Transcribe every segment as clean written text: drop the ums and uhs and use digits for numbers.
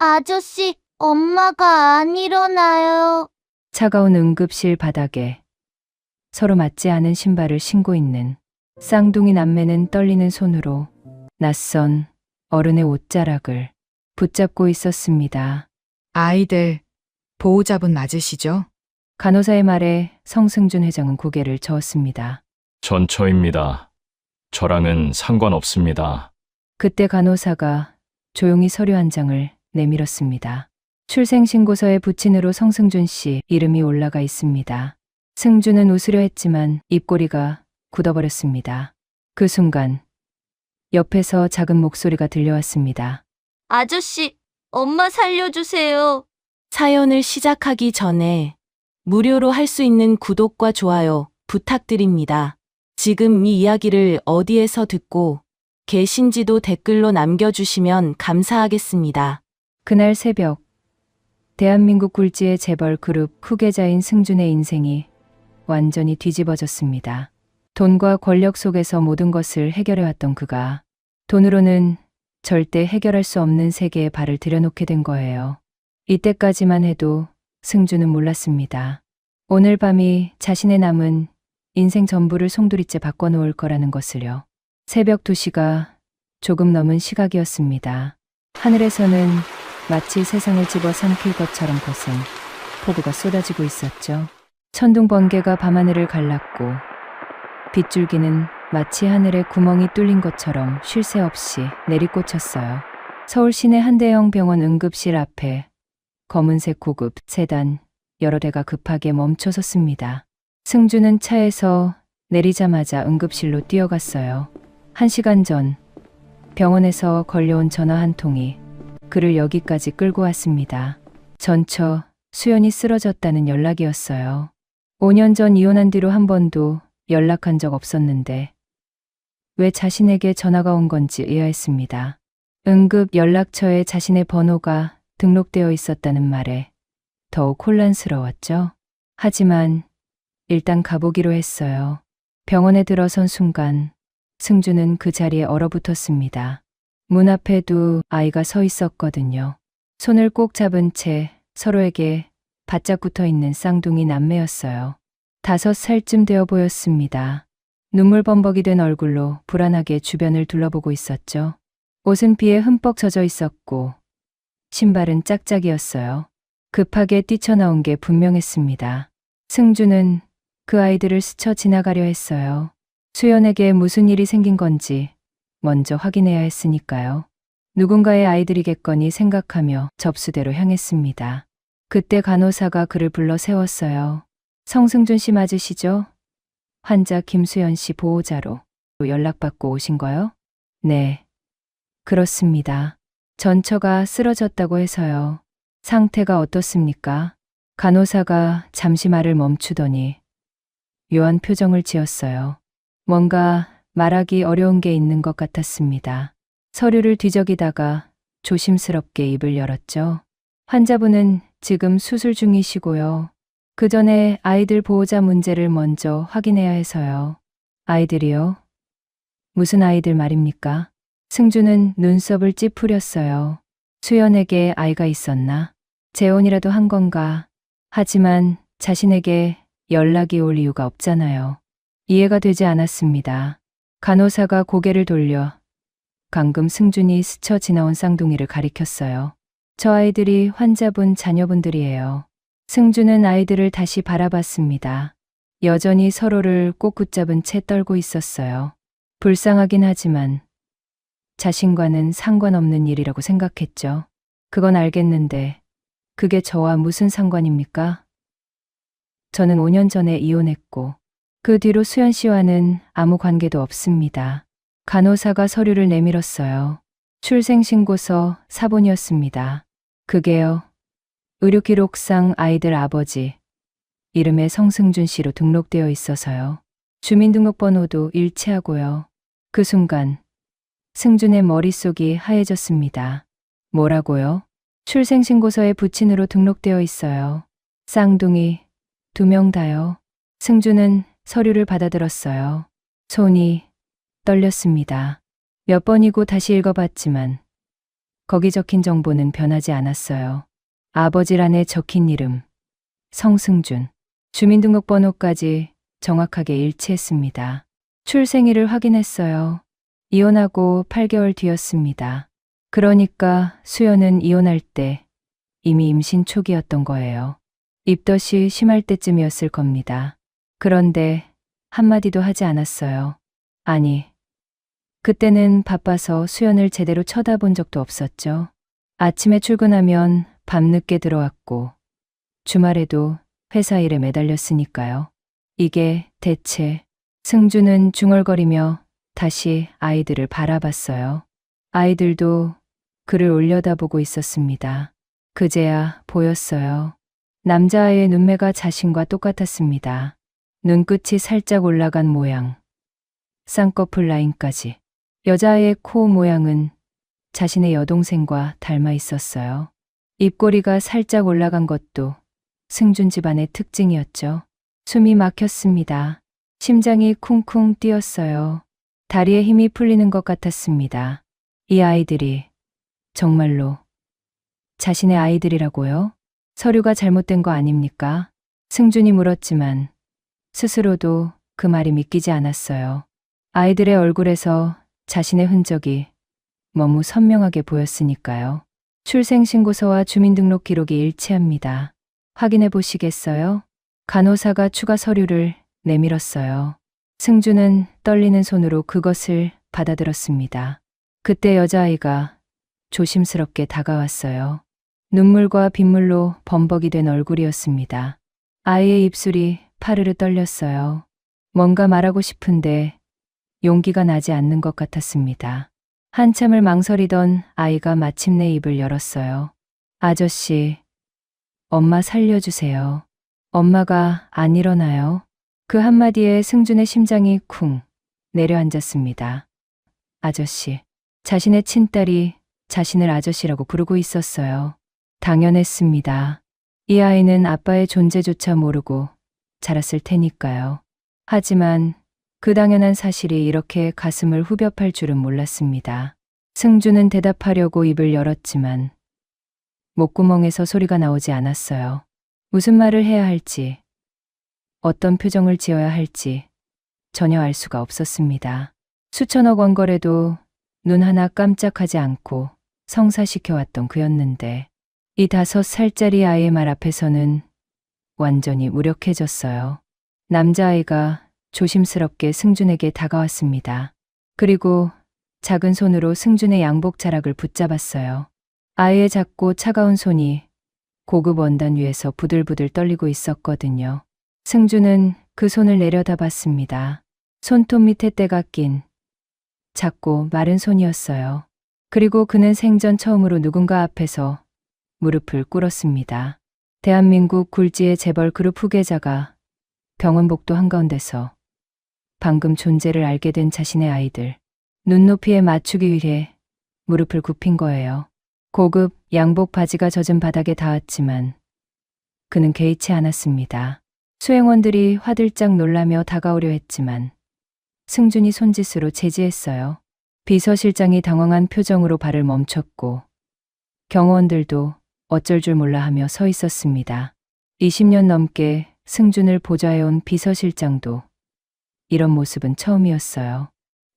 아저씨, 엄마가 안 일어나요. 차가운 응급실 바닥에 서로 맞지 않은 신발을 신고 있는 쌍둥이 남매는 떨리는 손으로 낯선 어른의 옷자락을 붙잡고 있었습니다. 아이들, 보호자분 맞으시죠? 간호사의 말에 성승준 회장은 고개를 저었습니다. 전처입니다. 저랑은 상관없습니다. 그때 간호사가 조용히 서류 한 장을 내밀었습니다. 출생신고서에 부친으로 성승준 씨 이름이 올라가 있습니다. 승준은 웃으려 했지만 입꼬리가 굳어버렸습니다. 그 순간 옆에서 작은 목소리가 들려왔습니다. 아저씨, 엄마 살려주세요. 사연을 시작하기 전에 무료로 할 수 있는 구독과 좋아요 부탁드립니다. 지금 이 이야기를 어디에서 듣고 계신지도 댓글로 남겨주시면 감사하겠습니다. 그날 새벽 대한민국 굴지의 재벌 그룹 후계자인 승준의 인생이 완전히 뒤집어졌습니다. 돈과 권력 속에서 모든 것을 해결해왔던 그가 돈으로는 절대 해결할 수 없는 세계에 발을 들여놓게 된 거예요. 이때까지만 해도 승준은 몰랐습니다. 오늘 밤이 자신의 남은 인생 전부를 송두리째 바꿔놓을 거라는 것을요. 새벽 2시가 조금 넘은 시각이었습니다. 하늘에서는 마치 세상을 집어삼킬 것처럼 거센 폭우가 쏟아지고 있었죠. 천둥 번개가 밤하늘을 갈랐고 빗줄기는 마치 하늘에 구멍이 뚫린 것처럼 쉴 새 없이 내리꽂혔어요. 서울 시내 한 대형 병원 응급실 앞에 검은색 고급 세단 여러 대가 급하게 멈춰섰습니다. 승준은 차에서 내리자마자 응급실로 뛰어갔어요. 1시간 전 병원에서 걸려온 전화 한 통이 그를 여기까지 끌고 왔습니다. 전처 수연이 쓰러졌다는 연락이었어요. 5년 전 이혼한 뒤로 한 번도 연락한 적 없었는데 왜 자신에게 전화가 온 건지 의아했습니다. 응급 연락처에 자신의 번호가 등록되어 있었다는 말에 더욱 혼란스러웠죠. 하지만 일단 가보기로 했어요. 병원에 들어선 순간 승준은 그 자리에 얼어붙었습니다. 문 앞에도 아이가 서 있었거든요. 손을 꼭 잡은 채 서로에게 바짝 붙어 있는 쌍둥이 남매였어요. 5살쯤 되어 보였습니다. 눈물 범벅이 된 얼굴로 불안하게 주변을 둘러보고 있었죠. 옷은 비에 흠뻑 젖어 있었고 신발은 짝짝이었어요. 급하게 뛰쳐나온 게 분명했습니다. 승준은 그 아이들을 스쳐 지나가려 했어요. 수연에게 무슨 일이 생긴 건지 먼저 확인해야 했으니까요. 누군가의 아이들이겠거니 생각하며 접수대로 향했습니다. 그때 간호사가 그를 불러 세웠어요. 성승준 씨 맞으시죠? 환자 김수연 씨 보호자로 연락받고 오신 거요? 네, 그렇습니다. 전처가 쓰러졌다고 해서요. 상태가 어떻습니까? 간호사가 잠시 말을 멈추더니 묘한 표정을 지었어요. 뭔가 말하기 어려운 게 있는 것 같았습니다. 서류를 뒤적이다가 조심스럽게 입을 열었죠. 환자분은 지금 수술 중이시고요. 그 전에 아이들 보호자 문제를 먼저 확인해야 해서요. 아이들이요? 무슨 아이들 말입니까? 승준은 눈썹을 찌푸렸어요. 수연에게 아이가 있었나? 재혼이라도 한 건가? 하지만 자신에게 연락이 올 이유가 없잖아요. 이해가 되지 않았습니다. 간호사가 고개를 돌려 방금 승준이 스쳐 지나온 쌍둥이를 가리켰어요. 저 아이들이 환자분 자녀분들이에요. 승준은 아이들을 다시 바라봤습니다. 여전히 서로를 꼭 붙잡은 채 떨고 있었어요. 불쌍하긴 하지만 자신과는 상관없는 일이라고 생각했죠. 그건 알겠는데 그게 저와 무슨 상관입니까? 저는 5년 전에 이혼했고 그 뒤로 수연 씨와는 아무 관계도 없습니다. 간호사가 서류를 내밀었어요. 출생신고서 사본이었습니다. 그게요. 의료기록상 아이들 아버지 이름에 성승준 씨로 등록되어 있어서요. 주민등록번호도 일치하고요. 그 순간 승준의 머릿속이 하얘졌습니다. 뭐라고요? 출생신고서에 부친으로 등록되어 있어요. 쌍둥이 2명 다요. 승준은 서류를 받아들었어요. 손이 떨렸습니다. 몇 번이고 다시 읽어봤지만 거기 적힌 정보는 변하지 않았어요. 아버지란에 적힌 이름, 성승준, 주민등록번호까지 정확하게 일치했습니다. 출생일을 확인했어요. 이혼하고 8개월 뒤였습니다. 그러니까 수연은 이혼할 때 이미 임신 초기였던 거예요. 입덧이 심할 때쯤이었을 겁니다. 그런데 한마디도 하지 않았어요. 아니, 그때는 바빠서 수연을 제대로 쳐다본 적도 없었죠. 아침에 출근하면 밤늦게 들어왔고 주말에도 회사 일에 매달렸으니까요. 이게 대체. 승주는 중얼거리며 다시 아이들을 바라봤어요. 아이들도 그를 올려다보고 있었습니다. 그제야 보였어요. 남자아이의 눈매가 자신과 똑같았습니다. 눈끝이 살짝 올라간 모양, 쌍꺼풀 라인까지. 여자아이의 코 모양은 자신의 여동생과 닮아 있었어요. 입꼬리가 살짝 올라간 것도 승준 집안의 특징이었죠. 숨이 막혔습니다. 심장이 쿵쿵 뛰었어요. 다리에 힘이 풀리는 것 같았습니다. 이 아이들이 정말로 자신의 아이들이라고요? 서류가 잘못된 거 아닙니까? 승준이 물었지만 스스로도 그 말이 믿기지 않았어요. 아이들의 얼굴에서 자신의 흔적이 너무 선명하게 보였으니까요. 출생신고서와 주민등록 기록이 일치합니다. 확인해 보시겠어요? 간호사가 추가 서류를 내밀었어요. 승주는 떨리는 손으로 그것을 받아들었습니다. 그때 여자아이가 조심스럽게 다가왔어요. 눈물과 빗물로 범벅이 된 얼굴이었습니다. 아이의 입술이 파르르 떨렸어요. 뭔가 말하고 싶은데 용기가 나지 않는 것 같았습니다. 한참을 망설이던 아이가 마침내 입을 열었어요. 아저씨, 엄마 살려주세요. 엄마가 안 일어나요. 그 한마디에 승준의 심장이 쿵 내려앉았습니다. 아저씨. 자신의 친딸이 자신을 아저씨라고 부르고 있었어요. 당연했습니다. 이 아이는 아빠의 존재조차 모르고 자랐을 테니까요. 하지만 그 당연한 사실이 이렇게 가슴을 후벼 팔 줄은 몰랐습니다. 승주는 대답하려고 입을 열었지만 목구멍에서 소리가 나오지 않았어요. 무슨 말을 해야 할지, 어떤 표정을 지어야 할지 전혀 알 수가 없었습니다. 수천억 원 거래도 눈 하나 깜짝하지 않고 성사시켜왔던 그였는데 이 5살짜리 아이의 말 앞에서는 완전히 무력해졌어요. 남자아이가 조심스럽게 승준에게 다가왔습니다. 그리고 작은 손으로 승준의 양복 자락을 붙잡았어요. 아이의 작고 차가운 손이 고급 원단 위에서 부들부들 떨리고 있었거든요. 승준은 그 손을 내려다봤습니다. 손톱 밑에 때가 낀 작고 마른 손이었어요. 그리고 그는 생전 처음으로 누군가 앞에서 무릎을 꿇었습니다. 대한민국 굴지의 재벌 그룹 후계자가 병원 복도 한가운데서 방금 존재를 알게 된 자신의 아이들 눈높이에 맞추기 위해 무릎을 굽힌 거예요. 고급 양복 바지가 젖은 바닥에 닿았지만 그는 개의치 않았습니다. 수행원들이 화들짝 놀라며 다가오려 했지만 승준이 손짓으로 제지했어요. 비서실장이 당황한 표정으로 발을 멈췄고 경호원들도 어쩔 줄 몰라 하며 서 있었습니다. 20년 넘게 승준을 보좌해온 비서실장도 이런 모습은 처음이었어요.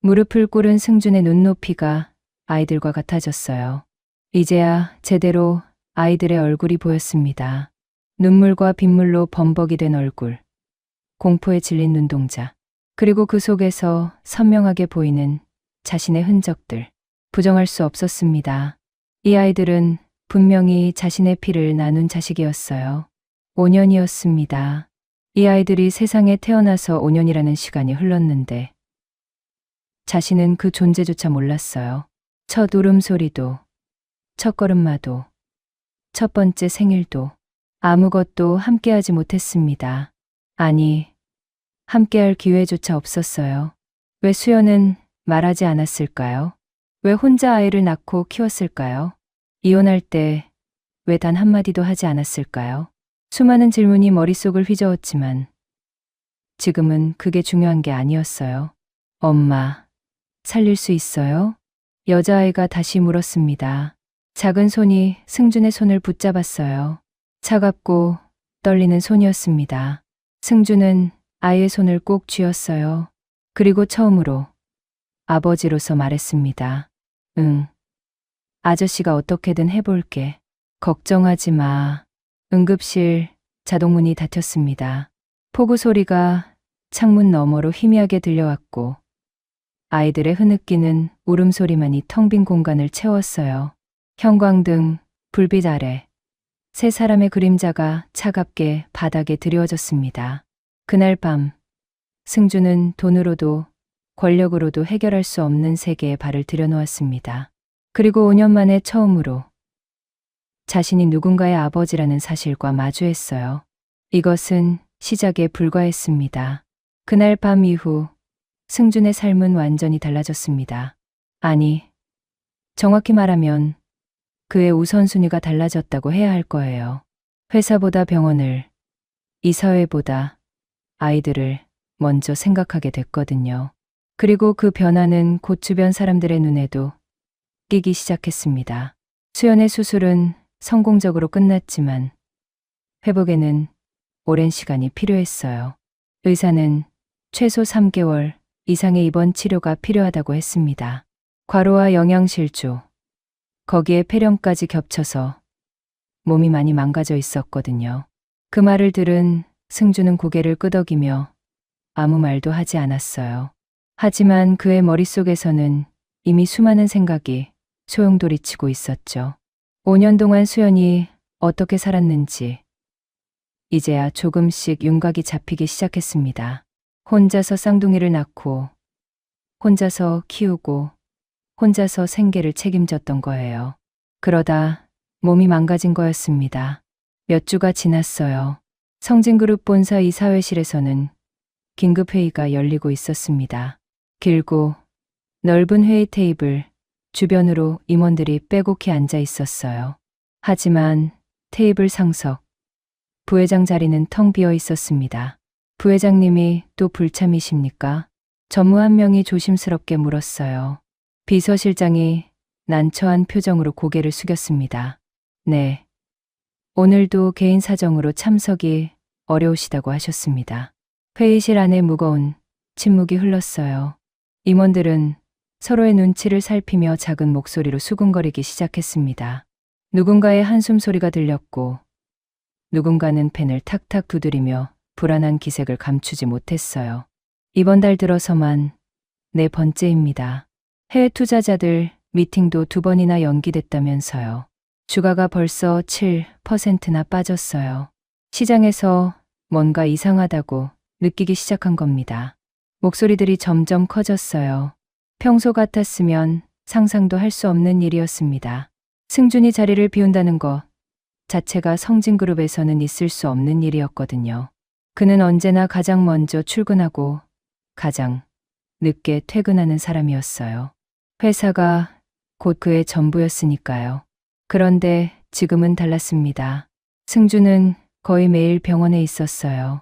무릎을 꿇은 승준의 눈높이가 아이들과 같아졌어요. 이제야 제대로 아이들의 얼굴이 보였습니다. 눈물과 빗물로 범벅이 된 얼굴, 공포에 질린 눈동자, 그리고 그 속에서 선명하게 보이는 자신의 흔적들. 부정할 수 없었습니다. 이 아이들은 분명히 자신의 피를 나눈 자식이었어요. 5년이었습니다. 이 아이들이 세상에 태어나서 5년이라는 시간이 흘렀는데 자신은 그 존재조차 몰랐어요. 첫 울음소리도, 첫 걸음마도, 첫 번째 생일도 아무것도 함께하지 못했습니다. 아니, 함께할 기회조차 없었어요. 왜 수연은 말하지 않았을까요? 왜 혼자 아이를 낳고 키웠을까요? 이혼할 때 왜 단 한마디도 하지 않았을까요? 수많은 질문이 머릿속을 휘저었지만 지금은 그게 중요한 게 아니었어요. 엄마, 살릴 수 있어요? 여자아이가 다시 물었습니다. 작은 손이 승준의 손을 붙잡았어요. 차갑고 떨리는 손이었습니다. 승준은 아이의 손을 꼭 쥐었어요. 그리고 처음으로 아버지로서 말했습니다. 응. 아저씨가 어떻게든 해볼게. 걱정하지 마. 응급실 자동문이 닫혔습니다. 폭우 소리가 창문 너머로 희미하게 들려왔고 아이들의 흐느끼는 울음소리만이 텅 빈 공간을 채웠어요. 형광등, 불빛 아래 세 사람의 그림자가 차갑게 바닥에 드리워졌습니다. 그날 밤 승주는 돈으로도 권력으로도 해결할 수 없는 세계에 발을 들여놓았습니다. 그리고 5년 만에 처음으로 자신이 누군가의 아버지라는 사실과 마주했어요. 이것은 시작에 불과했습니다. 그날 밤 이후 승준의 삶은 완전히 달라졌습니다. 아니, 정확히 말하면 그의 우선순위가 달라졌다고 해야 할 거예요. 회사보다 병원을, 이 사회보다 아이들을 먼저 생각하게 됐거든요. 그리고 그 변화는 곧 주변 사람들의 눈에도 끼기 시작했습니다. 수연의 수술은 성공적으로 끝났지만 회복에는 오랜 시간이 필요했어요. 의사는 최소 3개월 이상의 입원 치료가 필요하다고 했습니다. 과로와 영양실조, 거기에 폐렴까지 겹쳐서 몸이 많이 망가져 있었거든요. 그 말을 들은 승주는 고개를 끄덕이며 아무 말도 하지 않았어요. 하지만 그의 머릿속에서는 이미 수많은 생각이 소용돌이치고 있었죠. 5년 동안 수연이 어떻게 살았는지 이제야 조금씩 윤곽이 잡히기 시작했습니다. 혼자서 쌍둥이를 낳고 혼자서 키우고 혼자서 생계를 책임졌던 거예요. 그러다 몸이 망가진 거였습니다. 몇 주가 지났어요. 성진그룹 본사 이사회실에서는 긴급회의가 열리고 있었습니다. 길고 넓은 회의 테이블 주변으로 임원들이 빼곡히 앉아 있었어요. 하지만 테이블 상석, 부회장 자리는 텅 비어 있었습니다. 부회장님이 또 불참이십니까? 전무 한 명이 조심스럽게 물었어요. 비서실장이 난처한 표정으로 고개를 숙였습니다. 네. 오늘도 개인 사정으로 참석이 어려우시다고 하셨습니다. 회의실 안에 무거운 침묵이 흘렀어요. 임원들은 서로의 눈치를 살피며 작은 목소리로 수군거리기 시작했습니다. 누군가의 한숨 소리가 들렸고 누군가는 펜을 탁탁 두드리며 불안한 기색을 감추지 못했어요. 이번 달 들어서만 4번째입니다. 해외 투자자들 미팅도 2번이나 연기됐다면서요. 주가가 벌써 7%나 빠졌어요. 시장에서 뭔가 이상하다고 느끼기 시작한 겁니다. 목소리들이 점점 커졌어요. 평소 같았으면 상상도 할 수 없는 일이었습니다. 승준이 자리를 비운다는 것 자체가 성진그룹에서는 있을 수 없는 일이었거든요. 그는 언제나 가장 먼저 출근하고 가장 늦게 퇴근하는 사람이었어요. 회사가 곧 그의 전부였으니까요. 그런데 지금은 달랐습니다. 승준은 거의 매일 병원에 있었어요.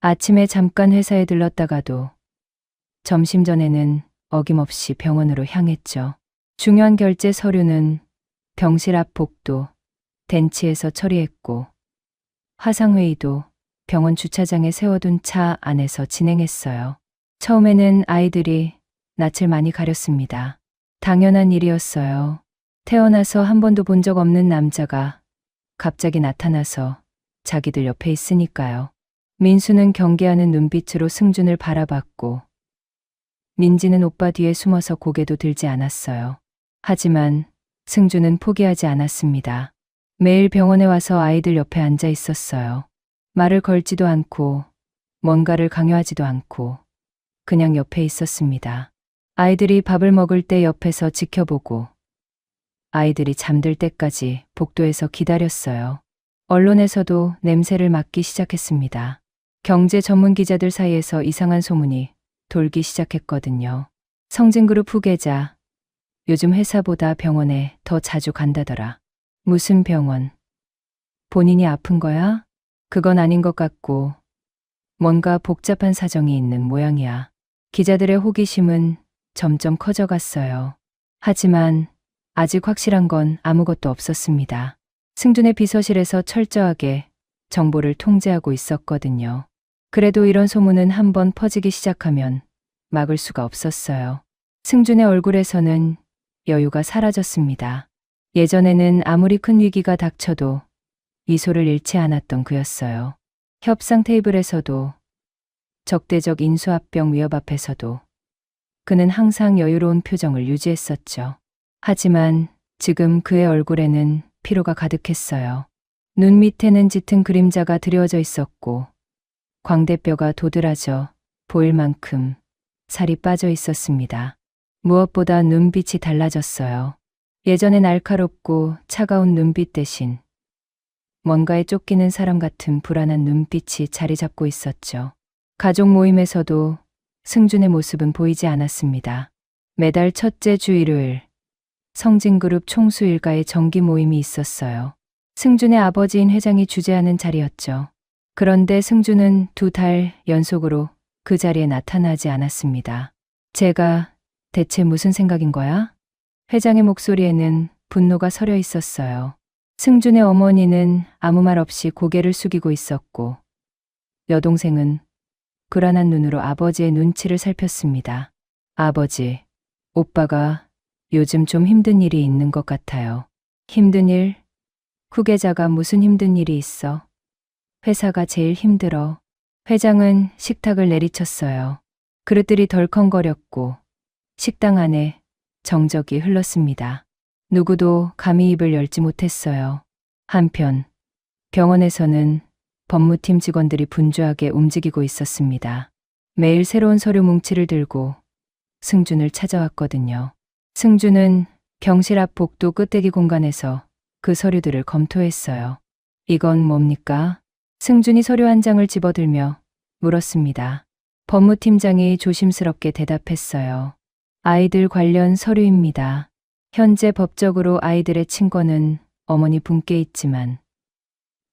아침에 잠깐 회사에 들렀다가도 점심 전에는 어김없이 병원으로 향했죠. 중요한 결제 서류는 병실 앞 복도, 덴치에서 처리했고 화상회의도 병원 주차장에 세워둔 차 안에서 진행했어요. 처음에는 아이들이 낯을 많이 가렸습니다. 당연한 일이었어요. 태어나서 한 번도 본 적 없는 남자가 갑자기 나타나서 자기들 옆에 있으니까요. 민수는 경계하는 눈빛으로 승준을 바라봤고 민지는 오빠 뒤에 숨어서 고개도 들지 않았어요. 하지만 승준은 포기하지 않았습니다. 매일 병원에 와서 아이들 옆에 앉아 있었어요. 말을 걸지도 않고 뭔가를 강요하지도 않고 그냥 옆에 있었습니다. 아이들이 밥을 먹을 때 옆에서 지켜보고 아이들이 잠들 때까지 복도에서 기다렸어요. 언론에서도 냄새를 맡기 시작했습니다. 경제 전문 기자들 사이에서 이상한 소문이 돌기 시작했거든요. 성진그룹 후계자, 요즘 회사보다 병원에 더 자주 간다더라. 무슨 병원? 본인이 아픈 거야? 그건 아닌 것 같고 뭔가 복잡한 사정이 있는 모양이야. 기자들의 호기심은 점점 커져갔어요. 하지만 아직 확실한 건 아무것도 없었습니다. 승준의 비서실에서 철저하게 정보를 통제하고 있었거든요. 그래도 이런 소문은 한번 퍼지기 시작하면 막을 수가 없었어요. 승준의 얼굴에서는 여유가 사라졌습니다. 예전에는 아무리 큰 위기가 닥쳐도 미소를 잃지 않았던 그였어요. 협상 테이블에서도, 적대적 인수합병 위협 앞에서도 그는 항상 여유로운 표정을 유지했었죠. 하지만 지금 그의 얼굴에는 피로가 가득했어요. 눈 밑에는 짙은 그림자가 드리워져 있었고 광대뼈가 도드라져 보일 만큼 살이 빠져 있었습니다. 무엇보다 눈빛이 달라졌어요. 예전에 날카롭고 차가운 눈빛 대신 뭔가에 쫓기는 사람 같은 불안한 눈빛이 자리 잡고 있었죠. 가족 모임에서도 승준의 모습은 보이지 않았습니다. 매달 첫째 주 일요일, 성진그룹 총수 일가의 정기 모임이 있었어요. 승준의 아버지인 회장이 주재하는 자리였죠. 그런데 승준은 2달 연속으로 그 자리에 나타나지 않았습니다. 제가 대체 무슨 생각인 거야? 회장의 목소리에는 분노가 서려 있었어요. 승준의 어머니는 아무 말 없이 고개를 숙이고 있었고 여동생은 불안한 눈으로 아버지의 눈치를 살폈습니다. 아버지, 오빠가 요즘 좀 힘든 일이 있는 것 같아요. 힘든 일? 후계자가 무슨 힘든 일이 있어? 회사가 제일 힘들어. 회장은 식탁을 내리쳤어요. 그릇들이 덜컹거렸고 식당 안에 정적이 흘렀습니다. 누구도 감히 입을 열지 못했어요. 한편 병원에서는 법무팀 직원들이 분주하게 움직이고 있었습니다. 매일 새로운 서류 뭉치를 들고 승준을 찾아왔거든요. 승준은 병실 앞 복도 끝대기 공간에서 그 서류들을 검토했어요. 이건 뭡니까? 승준이 서류 한 장을 집어들며 물었습니다. 법무팀장이 조심스럽게 대답했어요. 아이들 관련 서류입니다. 현재 법적으로 아이들의 친권은 어머니 분께 있지만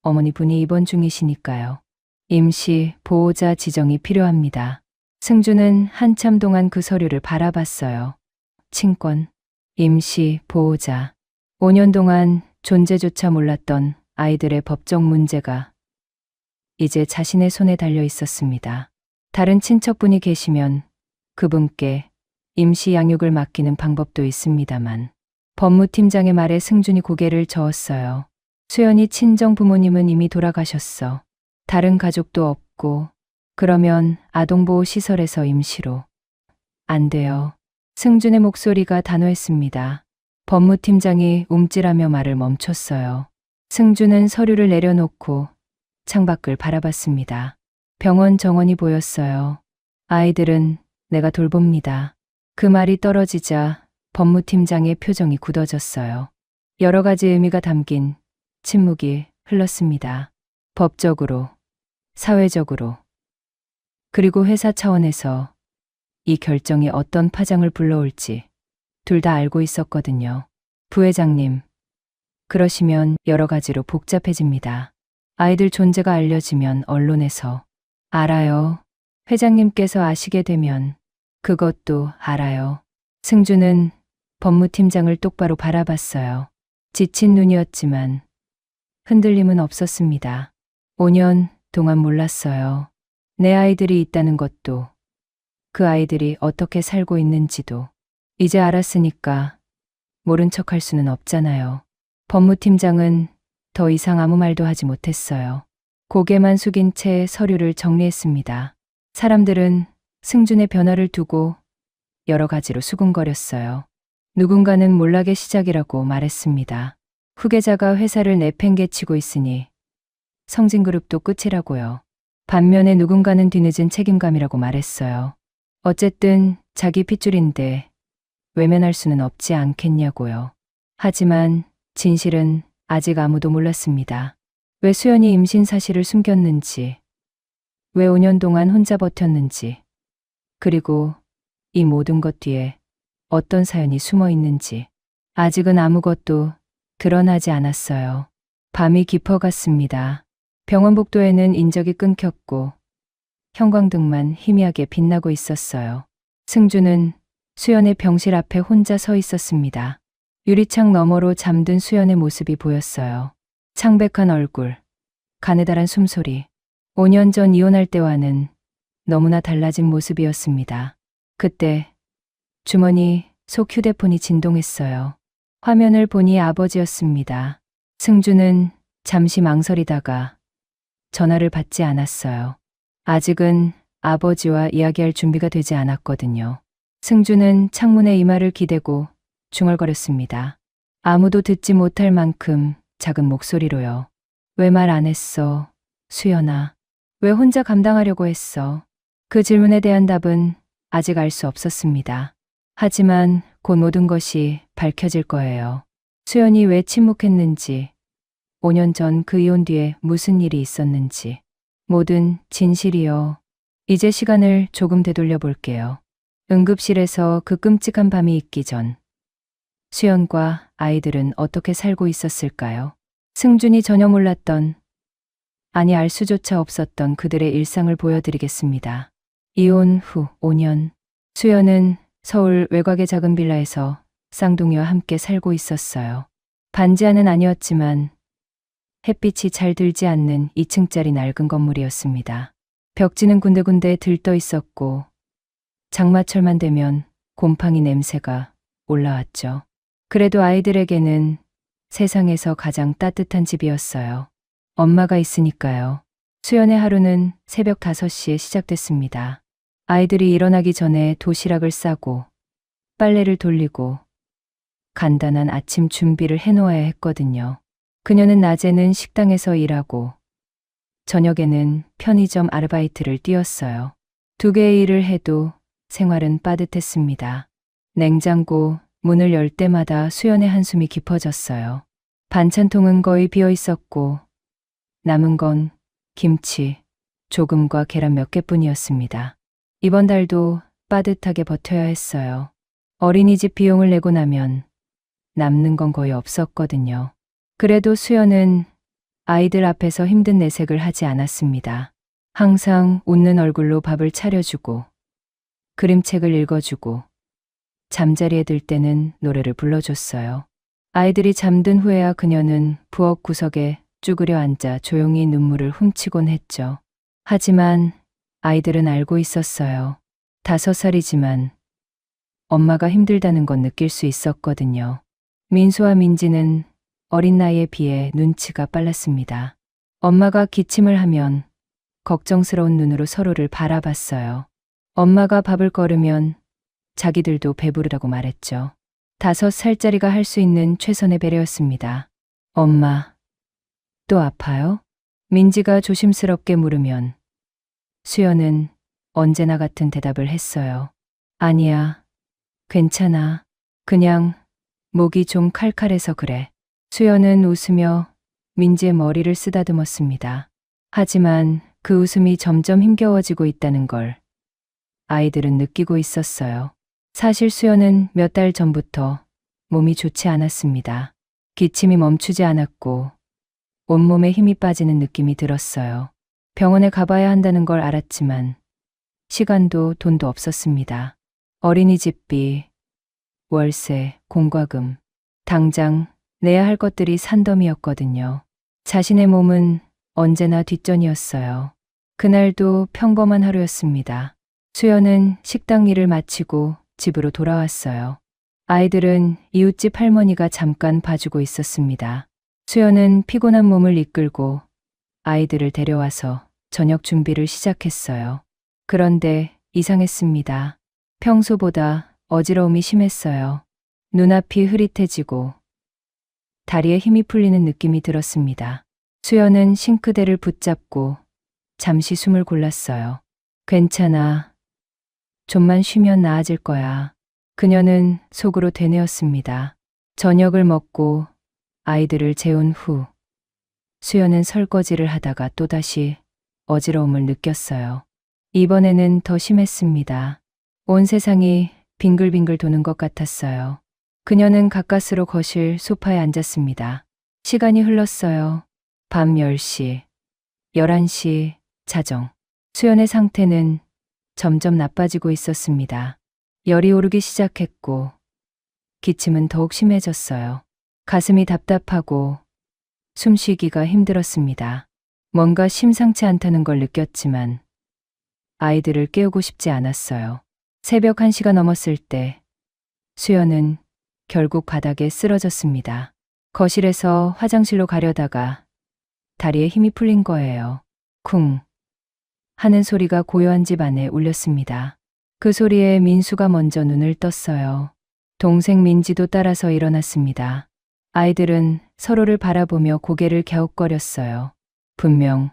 어머니 분이 입원 중이시니까요. 임시 보호자 지정이 필요합니다. 승준은 한참 동안 그 서류를 바라봤어요. 친권, 임시 보호자. 5년 동안 존재조차 몰랐던 아이들의 법적 문제가 이제 자신의 손에 달려 있었습니다. 다른 친척분이 계시면 그분께 임시 양육을 맡기는 방법도 있습니다만 법무팀장의 말에 승준이 고개를 저었어요. 수연이 친정 부모님은 이미 돌아가셨어. 다른 가족도 없고 그러면 아동보호 시설에서 임시로. 안 돼요. 승준의 목소리가 단호했습니다. 법무팀장이 움찔하며 말을 멈췄어요. 승준은 서류를 내려놓고 창밖을 바라봤습니다. 병원 정원이 보였어요. 아이들은 내가 돌봅니다. 그 말이 떨어지자 법무팀장의 표정이 굳어졌어요. 여러 가지 의미가 담긴 침묵이 흘렀습니다. 법적으로, 사회적으로, 그리고 회사 차원에서 이 결정이 어떤 파장을 불러올지 둘 다 알고 있었거든요. 부회장님, 그러시면 여러 가지로 복잡해집니다. 아이들 존재가 알려지면 언론에서 알아요. 회장님께서 아시게 되면 그것도 알아요. 승준은 법무팀장을 똑바로 바라봤어요. 지친 눈이었지만 흔들림은 없었습니다. 5년 동안 몰랐어요. 내 아이들이 있다는 것도, 그 아이들이 어떻게 살고 있는지도. 이제 알았으니까 모른 척할 수는 없잖아요. 법무팀장은 더 이상 아무 말도 하지 못했어요. 고개만 숙인 채 서류를 정리했습니다. 사람들은 승준의 변화를 두고 여러 가지로 수군거렸어요. 누군가는 몰락의 시작이라고 말했습니다. 후계자가 회사를 내팽개치고 있으니 성진그룹도 끝이라고요. 반면에 누군가는 뒤늦은 책임감이라고 말했어요. 어쨌든 자기 핏줄인데 외면할 수는 없지 않겠냐고요. 하지만 진실은 아직 아무도 몰랐습니다. 왜 수연이 임신 사실을 숨겼는지, 왜 5년 동안 혼자 버텼는지, 그리고 이 모든 것 뒤에 어떤 사연이 숨어 있는지 아직은 아무것도 드러나지 않았어요. 밤이 깊어갔습니다. 병원 복도에는 인적이 끊겼고 형광등만 희미하게 빛나고 있었어요. 승준은 수연의 병실 앞에 혼자 서 있었습니다. 유리창 너머로 잠든 수연의 모습이 보였어요. 창백한 얼굴, 가느다란 숨소리. 5년 전 이혼할 때와는 너무나 달라진 모습이었습니다. 그때 주머니 속 휴대폰이 진동했어요. 화면을 보니 아버지였습니다. 승주는 잠시 망설이다가 전화를 받지 않았어요. 아직은 아버지와 이야기할 준비가 되지 않았거든요. 승주는 창문에 이마를 기대고 중얼거렸습니다. 아무도 듣지 못할 만큼 작은 목소리로요. 왜 말 안 했어, 수연아? 왜 혼자 감당하려고 했어? 그 질문에 대한 답은 아직 알 수 없었습니다. 하지만 곧 모든 것이 밝혀질 거예요. 수연이 왜 침묵했는지, 5년 전 그 이혼 뒤에 무슨 일이 있었는지, 모든 진실이요. 이제 시간을 조금 되돌려 볼게요. 응급실에서 그 끔찍한 밤이 있기 전 수연과 아이들은 어떻게 살고 있었을까요? 승준이 전혀 몰랐던, 아니 알 수조차 없었던 그들의 일상을 보여드리겠습니다. 이혼 후 5년, 수연은 서울 외곽의 작은 빌라에서 쌍둥이와 함께 살고 있었어요. 반지하는 아니었지만 햇빛이 잘 들지 않는 2층짜리 낡은 건물이었습니다. 벽지는 군데군데 들떠 있었고 장마철만 되면 곰팡이 냄새가 올라왔죠. 그래도 아이들에게는 세상에서 가장 따뜻한 집이었어요. 엄마가 있으니까요. 수연의 하루는 새벽 5시에 시작됐습니다. 아이들이 일어나기 전에 도시락을 싸고 빨래를 돌리고 간단한 아침 준비를 해놓아야 했거든요. 그녀는 낮에는 식당에서 일하고 저녁에는 편의점 아르바이트를 뛰었어요. 2개의 일을 해도 생활은 빠듯했습니다. 냉장고 문을 열 때마다 수연의 한숨이 깊어졌어요. 반찬통은 거의 비어 있었고 남은 건 김치, 조금과 계란 몇 개뿐이었습니다. 이번 달도 빠듯하게 버텨야 했어요. 어린이집 비용을 내고 나면 남는 건 거의 없었거든요. 그래도 수연은 아이들 앞에서 힘든 내색을 하지 않았습니다. 항상 웃는 얼굴로 밥을 차려주고 그림책을 읽어주고 잠자리에 들 때는 노래를 불러줬어요. 아이들이 잠든 후에야 그녀는 부엌 구석에 쭈그려 앉아 조용히 눈물을 훔치곤 했죠. 하지만 아이들은 알고 있었어요. 5살이지만 엄마가 힘들다는 건 느낄 수 있었거든요. 민수와 민지는 어린 나이에 비해 눈치가 빨랐습니다. 엄마가 기침을 하면 걱정스러운 눈으로 서로를 바라봤어요. 엄마가 밥을 거르면 자기들도 배부르다고 말했죠. 5살짜리가 할 수 있는 최선의 배려였습니다. 엄마, 또 아파요? 민지가 조심스럽게 물으면 수연은 언제나 같은 대답을 했어요. 아니야, 괜찮아. 그냥 목이 좀 칼칼해서 그래. 수연은 웃으며 민지의 머리를 쓰다듬었습니다. 하지만 그 웃음이 점점 힘겨워지고 있다는 걸 아이들은 느끼고 있었어요. 사실 수연은 몇 달 전부터 몸이 좋지 않았습니다. 기침이 멈추지 않았고 온몸에 힘이 빠지는 느낌이 들었어요. 병원에 가봐야 한다는 걸 알았지만 시간도 돈도 없었습니다. 어린이집비, 월세, 공과금, 당장 내야 할 것들이 산더미였거든요. 자신의 몸은 언제나 뒷전이었어요. 그날도 평범한 하루였습니다. 수연은 식당 일을 마치고 집으로 돌아왔어요. 아이들은 이웃집 할머니가 잠깐 봐주고 있었습니다. 수연은 피곤한 몸을 이끌고 아이들을 데려와서 저녁 준비를 시작했어요. 그런데 이상했습니다. 평소보다 어지러움이 심했어요. 눈앞이 흐릿해지고 다리에 힘이 풀리는 느낌이 들었습니다. 수연은 싱크대를 붙잡고 잠시 숨을 골랐어요. 괜찮아. 좀만 쉬면 나아질 거야. 그녀는 속으로 되뇌었습니다. 저녁을 먹고 아이들을 재운 후 수연은 설거지를 하다가 또다시 어지러움을 느꼈어요. 이번에는 더 심했습니다. 온 세상이 빙글빙글 도는 것 같았어요. 그녀는 가까스로 거실 소파에 앉았습니다. 시간이 흘렀어요. 밤 10시, 11시, 자정. 수연의 상태는 점점 나빠지고 있었습니다. 열이 오르기 시작했고 기침은 더욱 심해졌어요. 가슴이 답답하고 숨쉬기가 힘들었습니다. 뭔가 심상치 않다는 걸 느꼈지만 아이들을 깨우고 싶지 않았어요. 새벽 1시가 넘었을 때 수연은 결국 바닥에 쓰러졌습니다. 거실에서 화장실로 가려다가 다리에 힘이 풀린 거예요. 쿵 하는 소리가 고요한 집 안에 울렸습니다. 그 소리에 민수가 먼저 눈을 떴어요. 동생 민지도 따라서 일어났습니다. 아이들은 서로를 바라보며 고개를 갸웃거렸어요. 분명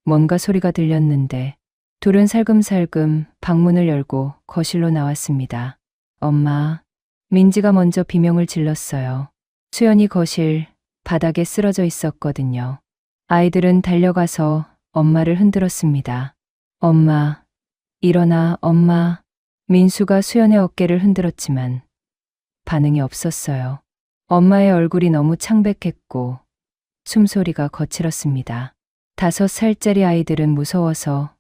뭔가 소리가 들렸는데 둘은 살금살금 방문을 열고 거실로 나왔습니다. 엄마, 민지가 먼저 비명을 질렀어요. 수연이 거실 바닥에 쓰러져 있었거든요. 아이들은 달려가서 엄마를 흔들었습니다. 엄마, 일어나, 엄마. 민수가 수연의 어깨를 흔들었지만 반응이 없었어요. 엄마의 얼굴이 너무 창백했고 숨소리가 거칠었습니다. 5살짜리 아이들은 무서워서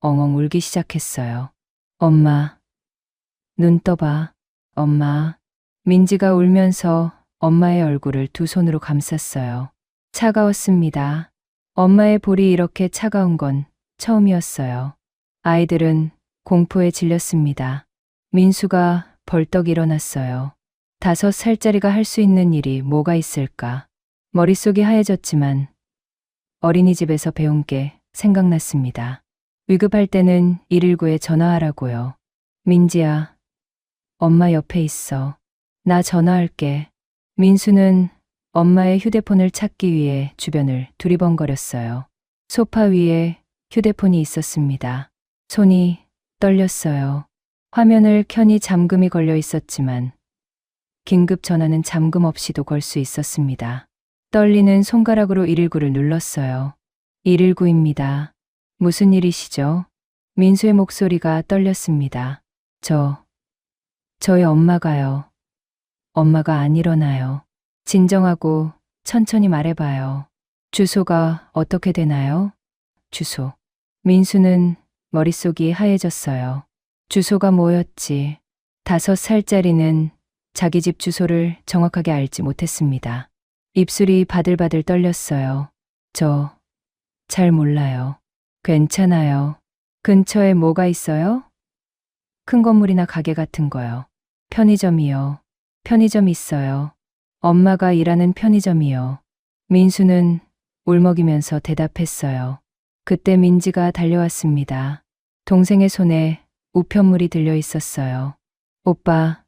엉엉 울기 시작했어요. 엄마, 눈 떠봐. 엄마. 민지가 울면서 엄마의 얼굴을 두 손으로 감쌌어요. 차가웠습니다. 엄마의 볼이 이렇게 차가운 건 처음이었어요. 아이들은 공포에 질렸습니다. 민수가 벌떡 일어났어요. 5살짜리가 할 수 있는 일이 뭐가 있을까? 머릿속이 하얘졌지만 어린이집에서 배운 게 생각났습니다. 위급할 때는 119에 전화하라고요. 민지야, 엄마 옆에 있어. 나 전화할게. 민수는 엄마의 휴대폰을 찾기 위해 주변을 두리번거렸어요. 소파 위에 휴대폰이 있었습니다. 손이 떨렸어요. 화면을 켜니 잠금이 걸려 있었지만 긴급 전화는 잠금 없이도 걸 수 있었습니다. 떨리는 손가락으로 119를 눌렀어요. 119입니다. 무슨 일이시죠? 민수의 목소리가 떨렸습니다. 저희 엄마가요. 엄마가 안 일어나요. 진정하고 천천히 말해봐요. 주소가 어떻게 되나요? 주소. 민수는 머릿속이 하얘졌어요. 주소가 뭐였지? 5살짜리는 자기 집 주소를 정확하게 알지 못했습니다. 입술이 바들바들 떨렸어요. 잘 몰라요. 괜찮아요. 근처에 뭐가 있어요? 큰 건물이나 가게 같은 거요. 편의점이요. 편의점 있어요. 엄마가 일하는 편의점이요. 민수는 울먹이면서 대답했어요. 그때 민지가 달려왔습니다. 동생의 손에 우편물이 들려 있었어요. 오빠,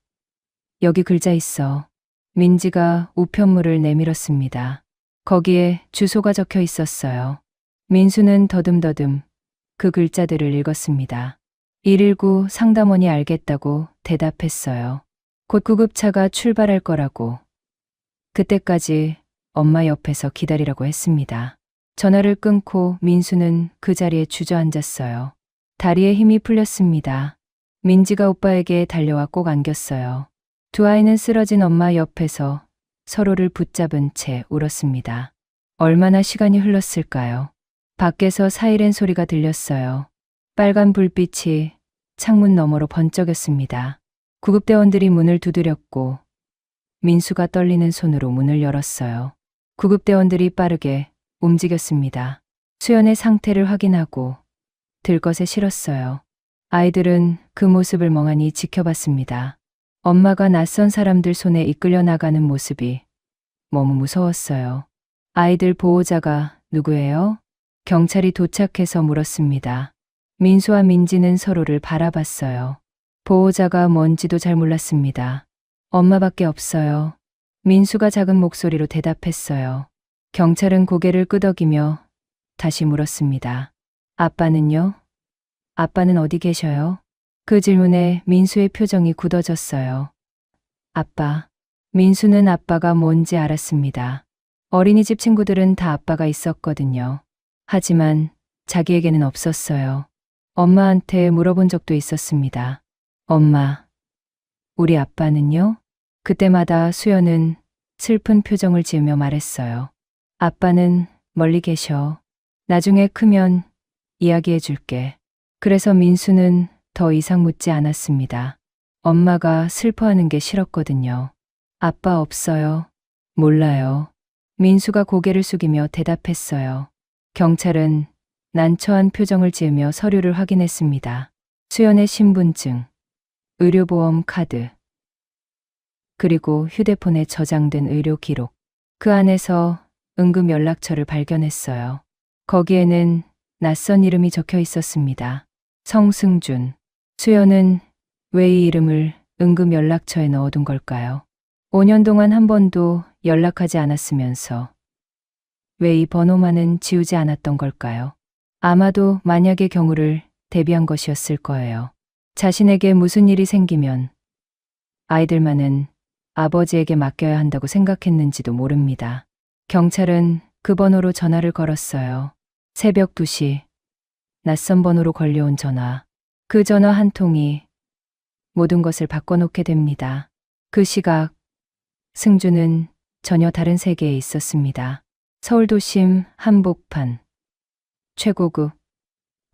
여기 글자 있어. 민지가 우편물을 내밀었습니다. 거기에 주소가 적혀 있었어요. 민수는 더듬더듬 그 글자들을 읽었습니다. 119 상담원이 알겠다고 대답했어요. 곧 구급차가 출발할 거라고. 그때까지 엄마 옆에서 기다리라고 했습니다. 전화를 끊고 민수는 그 자리에 주저앉았어요. 다리에 힘이 풀렸습니다. 민지가 오빠에게 달려와 꼭 안겼어요. 두 아이는 쓰러진 엄마 옆에서 서로를 붙잡은 채 울었습니다. 얼마나 시간이 흘렀을까요? 밖에서 사이렌 소리가 들렸어요. 빨간 불빛이 창문 너머로 번쩍였습니다. 구급대원들이 문을 두드렸고 민수가 떨리는 손으로 문을 열었어요. 구급대원들이 빠르게 움직였습니다. 수연의 상태를 확인하고 들것에 실었어요. 아이들은 그 모습을 멍하니 지켜봤습니다. 엄마가 낯선 사람들 손에 이끌려 나가는 모습이 너무 무서웠어요. 아이들 보호자가 누구예요? 경찰이 도착해서 물었습니다. 민수와 민지는 서로를 바라봤어요. 보호자가 뭔지도 잘 몰랐습니다. 엄마밖에 없어요. 민수가 작은 목소리로 대답했어요. 경찰은 고개를 끄덕이며 다시 물었습니다. 아빠는요? 아빠는 어디 계셔요? 그 질문에 민수의 표정이 굳어졌어요. 아빠. 민수는 아빠가 뭔지 알았습니다. 어린이집 친구들은 다 아빠가 있었거든요. 하지만 자기에게는 없었어요. 엄마한테 물어본 적도 있었습니다. 엄마, 우리 아빠는요? 그때마다 수연은 슬픈 표정을 지으며 말했어요. 아빠는 멀리 계셔. 나중에 크면 이야기해 줄게. 그래서 민수는 더 이상 묻지 않았습니다. 엄마가 슬퍼하는 게 싫었거든요. 아빠 없어요. 몰라요. 민수가 고개를 숙이며 대답했어요. 경찰은 난처한 표정을 지으며 서류를 확인했습니다. 수연의 신분증, 의료보험 카드, 그리고 휴대폰에 저장된 의료 기록. 그 안에서 응급 연락처를 발견했어요. 거기에는 낯선 이름이 적혀 있었습니다. 성승준. 수연은 왜 이 이름을 응급 연락처에 넣어둔 걸까요? 5년 동안 한 번도 연락하지 않았으면서 왜 이 번호만은 지우지 않았던 걸까요? 아마도 만약의 경우를 대비한 것이었을 거예요. 자신에게 무슨 일이 생기면 아이들만은 아버지에게 맡겨야 한다고 생각했는지도 모릅니다. 경찰은 그 번호로 전화를 걸었어요. 새벽 2시, 낯선 번호로 걸려온 전화. 그 전화 한 통이 모든 것을 바꿔놓게 됩니다. 그 시각, 승주는 전혀 다른 세계에 있었습니다. 서울 도심 한복판, 최고급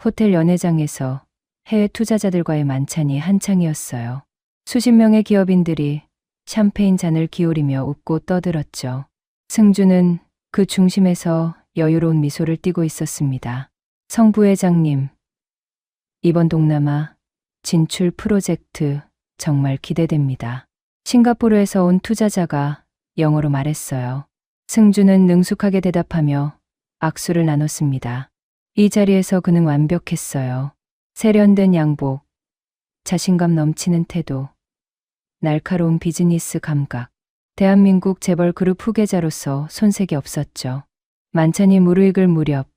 호텔 연회장에서 해외 투자자들과의 만찬이 한창이었어요. 수십 명의 기업인들이 샴페인 잔을 기울이며 웃고 떠들었죠. 승주는 그 중심에서 여유로운 미소를 띠고 있었습니다. 성 부회장님, 이번 동남아 진출 프로젝트 정말 기대됩니다. 싱가포르에서 온 투자자가 영어로 말했어요. 승주는 능숙하게 대답하며 악수를 나눴습니다. 이 자리에서 그는 완벽했어요. 세련된 양복, 자신감 넘치는 태도, 날카로운 비즈니스 감각. 대한민국 재벌 그룹 후계자로서 손색이 없었죠. 만찬이 무르익을 무렵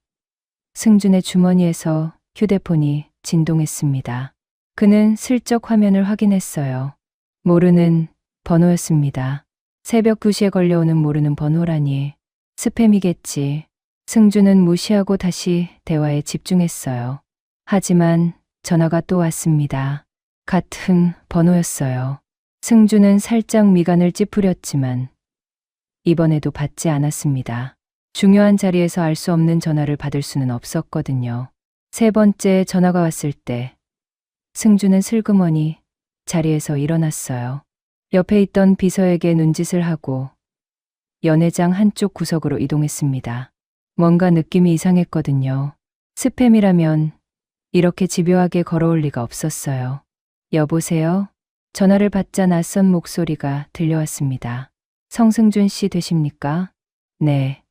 승준의 주머니에서 휴대폰이 진동했습니다. 그는 슬쩍 화면을 확인했어요. 모르는 번호였습니다. 새벽 2시에 걸려오는 모르는 번호라니 스팸이겠지. 승준은 무시하고 다시 대화에 집중했어요. 하지만 전화가 또 왔습니다. 같은 번호였어요. 승준은 살짝 미간을 찌푸렸지만 이번에도 받지 않았습니다. 중요한 자리에서 알 수 없는 전화를 받을 수는 없었거든요. 세 번째 전화가 왔을 때 승준은 슬그머니 자리에서 일어났어요. 옆에 있던 비서에게 눈짓을 하고 연회장 한쪽 구석으로 이동했습니다. 뭔가 느낌이 이상했거든요. 스팸이라면 이렇게 집요하게 걸어올 리가 없었어요. 여보세요? 전화를 받자 낯선 목소리가 들려왔습니다. 성승준 씨 되십니까? 네.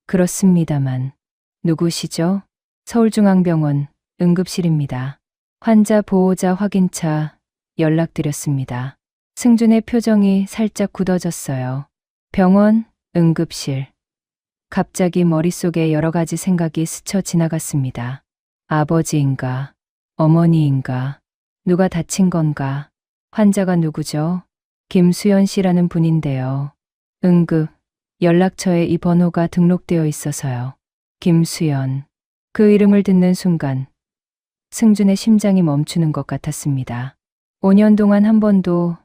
그렇습니다만. 누구시죠? 서울중앙병원 응급실입니다. 환자 보호자 확인차 연락드렸습니다. 승준의 표정이 살짝 굳어졌어요. 병원, 응급실. 갑자기 머릿속에 여러 가지 생각이 스쳐 지나갔습니다. 아버지인가? 어머니인가? 누가 다친 건가? 환자가 누구죠? 김수연 씨라는 분인데요. 응급 연락처에 이 번호가 등록되어 있어서요. 김수연. 그 이름을 듣는 순간 승준의 심장이 멈추는 것 같았습니다. 5년 동안 한 번도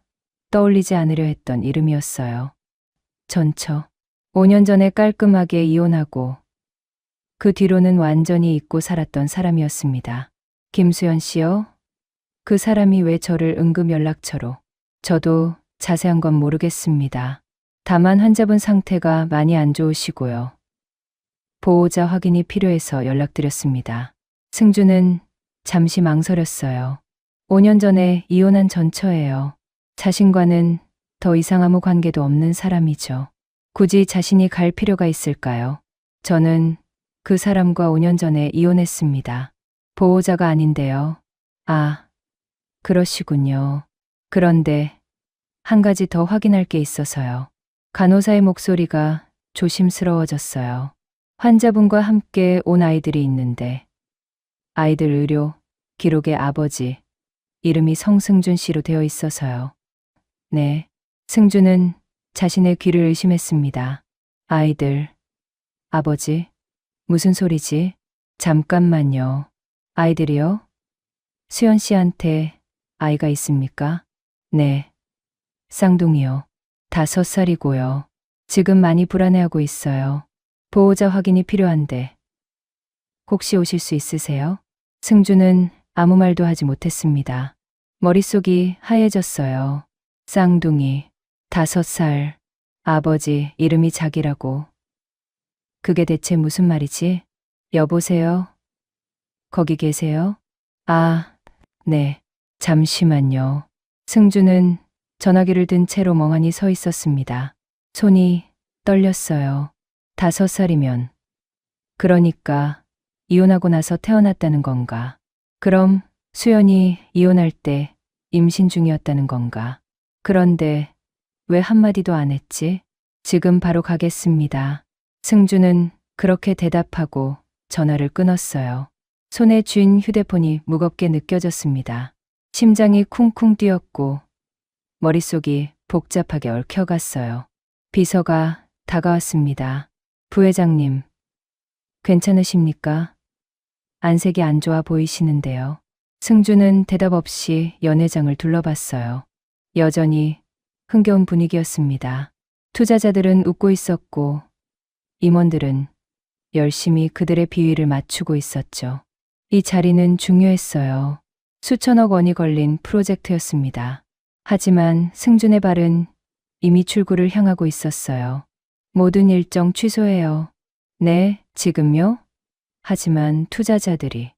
떠올리지 않으려 했던 이름이었어요. 전처. 5년 전에 깔끔하게 이혼하고 그 뒤로는 완전히 잊고 살았던 사람이었습니다. 김수연 씨요? 그 사람이 왜 저를 응급 연락처로? 저도 자세한 건 모르겠습니다. 다만 환자분 상태가 많이 안 좋으시고요. 보호자 확인이 필요해서 연락드렸습니다. 승주는 잠시 망설였어요. 5년 전에 이혼한 전처예요. 자신과는 더 이상 아무 관계도 없는 사람이죠. 굳이 자신이 갈 필요가 있을까요? 저는 그 사람과 5년 전에 이혼했습니다. 보호자가 아닌데요. 아, 그러시군요. 그런데 한 가지 더 확인할 게 있어서요. 간호사의 목소리가 조심스러워졌어요. 환자분과 함께 온 아이들이 있는데 아이들 의료 기록에 아버지 이름이 성승준 씨로 되어 있어서요. 네, 승준은 자신의 귀를 의심했습니다. 아이들, 아버지, 무슨 소리지? 잠깐만요. 아이들이요? 수연 씨한테 아이가 있습니까? 네. 쌍둥이요. 5살이고요. 지금 많이 불안해하고 있어요. 보호자 확인이 필요한데. 혹시 오실 수 있으세요? 승주는 아무 말도 하지 못했습니다. 머릿속이 하얘졌어요. 쌍둥이, 5살. 아버지 이름이 자기라고. 그게 대체 무슨 말이지? 여보세요? 거기 계세요? 아, 네. 잠시만요. 승주는 전화기를 든 채로 멍하니 서 있었습니다. 손이 떨렸어요. 5살이면. 그러니까 이혼하고 나서 태어났다는 건가? 그럼 수연이 이혼할 때 임신 중이었다는 건가? 그런데 왜 한마디도 안 했지? 지금 바로 가겠습니다. 승주는 그렇게 대답하고 전화를 끊었어요. 손에 쥔 휴대폰이 무겁게 느껴졌습니다. 심장이 쿵쿵 뛰었고 머릿속이 복잡하게 얽혀갔어요. 비서가 다가왔습니다. 부회장님, 괜찮으십니까? 안색이 안 좋아 보이시는데요. 승주는 대답 없이 연회장을 둘러봤어요. 여전히 흥겨운 분위기였습니다. 투자자들은 웃고 있었고 임원들은 열심히 그들의 비위를 맞추고 있었죠. 이 자리는 중요했어요. 수천억 원이 걸린 프로젝트였습니다. 하지만 승준의 발은 이미 출구를 향하고 있었어요. 모든 일정 취소해요. 네, 지금요? 하지만 투자자들이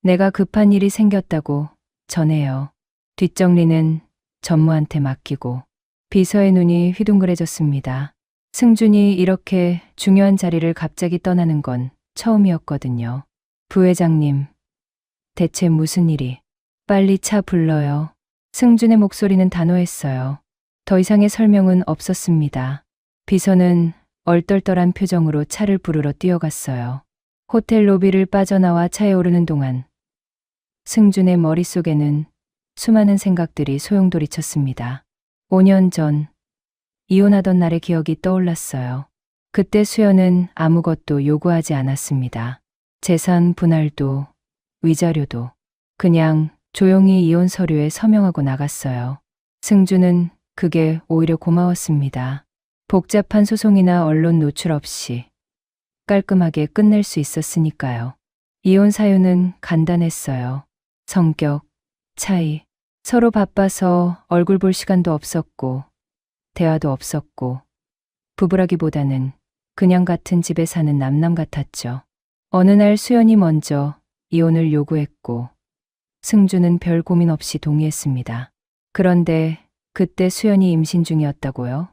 내가 급한 일이 생겼다고 전해요. 뒷정리는 전무한테 맡기고 비서의 눈이 휘둥그레졌습니다. 승준이 이렇게 중요한 자리를 갑자기 떠나는 건 처음이었거든요. 부회장님, 대체 무슨 일이? 빨리 차 불러요. 승준의 목소리는 단호했어요. 더 이상의 설명은 없었습니다. 비서는 얼떨떨한 표정으로 차를 부르러 뛰어갔어요. 호텔 로비를 빠져나와 차에 오르는 동안 승준의 머릿속에는 수많은 생각들이 소용돌이쳤습니다. 5년 전 이혼하던 날의 기억이 떠올랐어요. 그때 수연은 아무것도 요구하지 않았습니다. 재산 분할도 위자료도 그냥 조용히 이혼 서류에 서명하고 나갔어요. 승주는 그게 오히려 고마웠습니다. 복잡한 소송이나 언론 노출 없이 깔끔하게 끝낼 수 있었으니까요. 이혼 사유는 간단했어요. 성격, 차이, 서로 바빠서 얼굴 볼 시간도 없었고 대화도 없었고 부부라기보다는 그냥 같은 집에 사는 남남 같았죠. 어느 날 수연이 먼저 이혼을 요구했고 승주는 별 고민 없이 동의했습니다. 그런데 그때 수연이 임신 중이었다고요?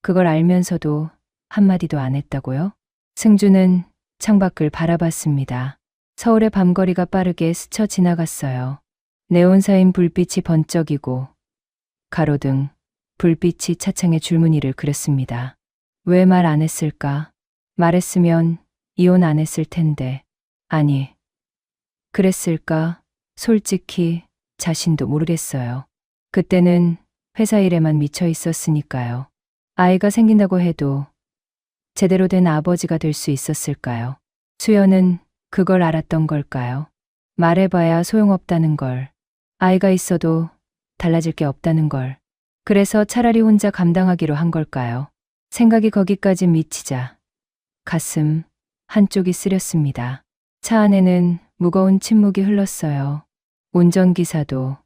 그걸 알면서도 한마디도 안 했다고요? 승주는 창밖을 바라봤습니다. 서울의 밤거리가 빠르게 스쳐 지나갔어요. 네온사인 불빛이 번쩍이고 가로등, 불빛이 차창에 줄무늬를 그렸습니다. 왜 말 안 했을까? 말했으면 이혼 안 했을 텐데. 아니, 그랬을까? 솔직히 자신도 모르겠어요. 그때는 회사 일에만 미쳐 있었으니까요. 아이가 생긴다고 해도 제대로 된 아버지가 될 수 있었을까요? 수연은 그걸 알았던 걸까요? 말해봐야 소용없다는 걸, 아이가 있어도 달라질 게 없다는 걸, 그래서 차라리 혼자 감당하기로 한 걸까요? 생각이 거기까지 미치자 가슴 한쪽이 쓰렸습니다. 차 안에는 무거운 침묵이 흘렀어요. 운전기사도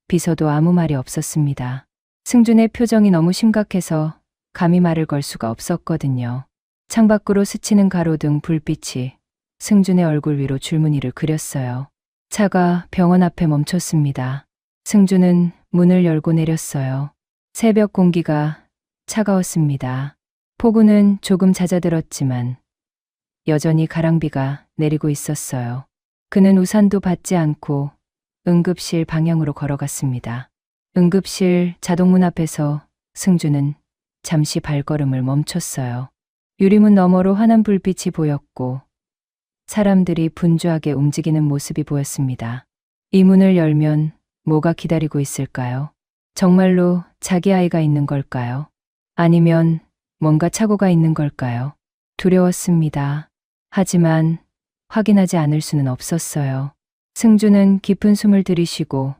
비서도 아무 말이 없었습니다. 승준의 표정이 너무 심각해서 감히 말을 걸 수가 없었거든요. 창밖으로 스치는 가로등 불빛이 승준의 얼굴 위로 줄무늬를 그렸어요. 차가 병원 앞에 멈췄습니다. 승준은 문을 열고 내렸어요. 새벽 공기가 차가웠습니다. 폭우는 조금 잦아들었지만 여전히 가랑비가 내리고 있었어요. 그는 우산도 받지 않고 응급실 방향으로 걸어갔습니다. 응급실 자동문 앞에서 승주는 잠시 발걸음을 멈췄어요. 유리문 너머로 환한 불빛이 보였고 사람들이 분주하게 움직이는 모습이 보였습니다. 이 문을 열면 뭐가 기다리고 있을까요? 정말로 자기 아이가 있는 걸까요? 아니면 뭔가 착오가 있는 걸까요? 두려웠습니다. 하지만 확인하지 않을 수는 없었어요. 승주는 깊은 숨을 들이쉬고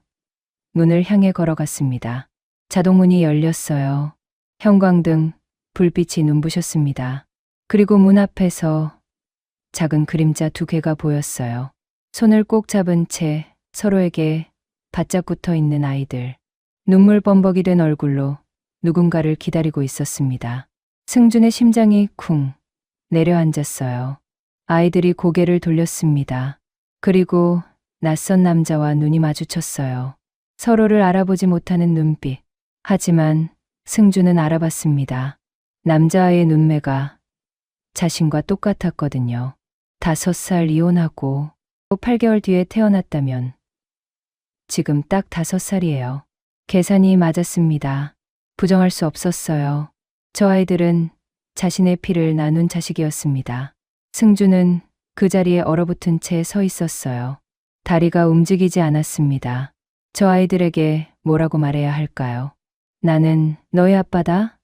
문을 향해 걸어갔습니다. 자동문이 열렸어요. 형광등, 불빛이 눈부셨습니다. 그리고 문 앞에서 작은 그림자 2개가 보였어요. 손을 꼭 잡은 채 서로에게 바짝 붙어 있는 아이들. 눈물 범벅이 된 얼굴로 누군가를 기다리고 있었습니다. 승준의 심장이 쿵 내려앉았어요. 아이들이 고개를 돌렸습니다. 그리고 낯선 남자와 눈이 마주쳤어요. 서로를 알아보지 못하는 눈빛. 하지만 승준은 알아봤습니다. 남자아이의 눈매가 자신과 똑같았거든요. 5살 이혼하고 8개월 뒤에 태어났다면 지금 딱 5살이에요. 계산이 맞았습니다. 부정할 수 없었어요. 저 아이들은 자신의 피를 나눈 자식이었습니다. 승준은 그 자리에 얼어붙은 채 서 있었어요. 다리가 움직이지 않았습니다. 저 아이들에게 뭐라고 말해야 할까요? 나는 너의 아빠다?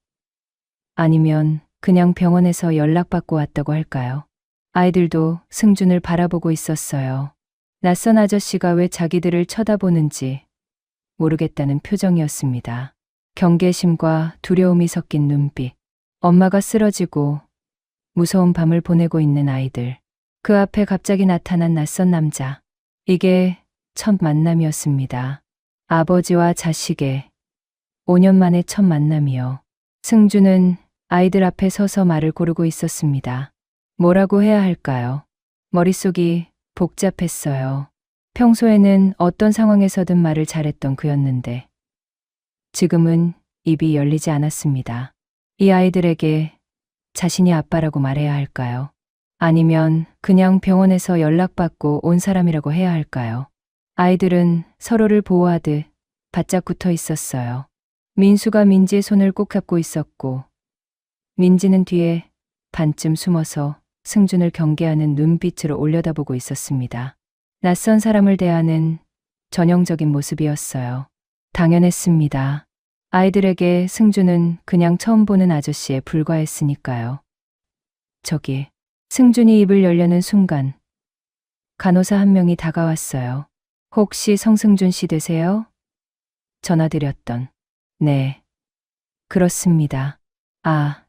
아니면 그냥 병원에서 연락받고 왔다고 할까요? 아이들도 승준을 바라보고 있었어요. 낯선 아저씨가 왜 자기들을 쳐다보는지 모르겠다는 표정이었습니다. 경계심과 두려움이 섞인 눈빛. 엄마가 쓰러지고 무서운 밤을 보내고 있는 아이들. 그 앞에 갑자기 나타난 낯선 남자. 이게 첫 만남이었습니다. 아버지와 자식의 5년 만의 첫 만남이요. 승준은 아이들 앞에 서서 말을 고르고 있었습니다. 뭐라고 해야 할까요? 머릿속이 복잡했어요. 평소에는 어떤 상황에서든 말을 잘했던 그였는데 지금은 입이 열리지 않았습니다. 이 아이들에게 자신이 아빠라고 말해야 할까요? 아니면 그냥 병원에서 연락받고 온 사람이라고 해야 할까요? 아이들은 서로를 보호하듯 바짝 붙어 있었어요. 민수가 민지의 손을 꼭 잡고 있었고 민지는 뒤에 반쯤 숨어서 승준을 경계하는 눈빛으로 올려다보고 있었습니다. 낯선 사람을 대하는 전형적인 모습이었어요. 당연했습니다. 아이들에게 승준은 그냥 처음 보는 아저씨에 불과했으니까요. 저기, 승준이 입을 열려는 순간 간호사 한 명이 다가왔어요. 혹시 성승준 씨 되세요? 전화드렸던. 네. 그렇습니다. 아,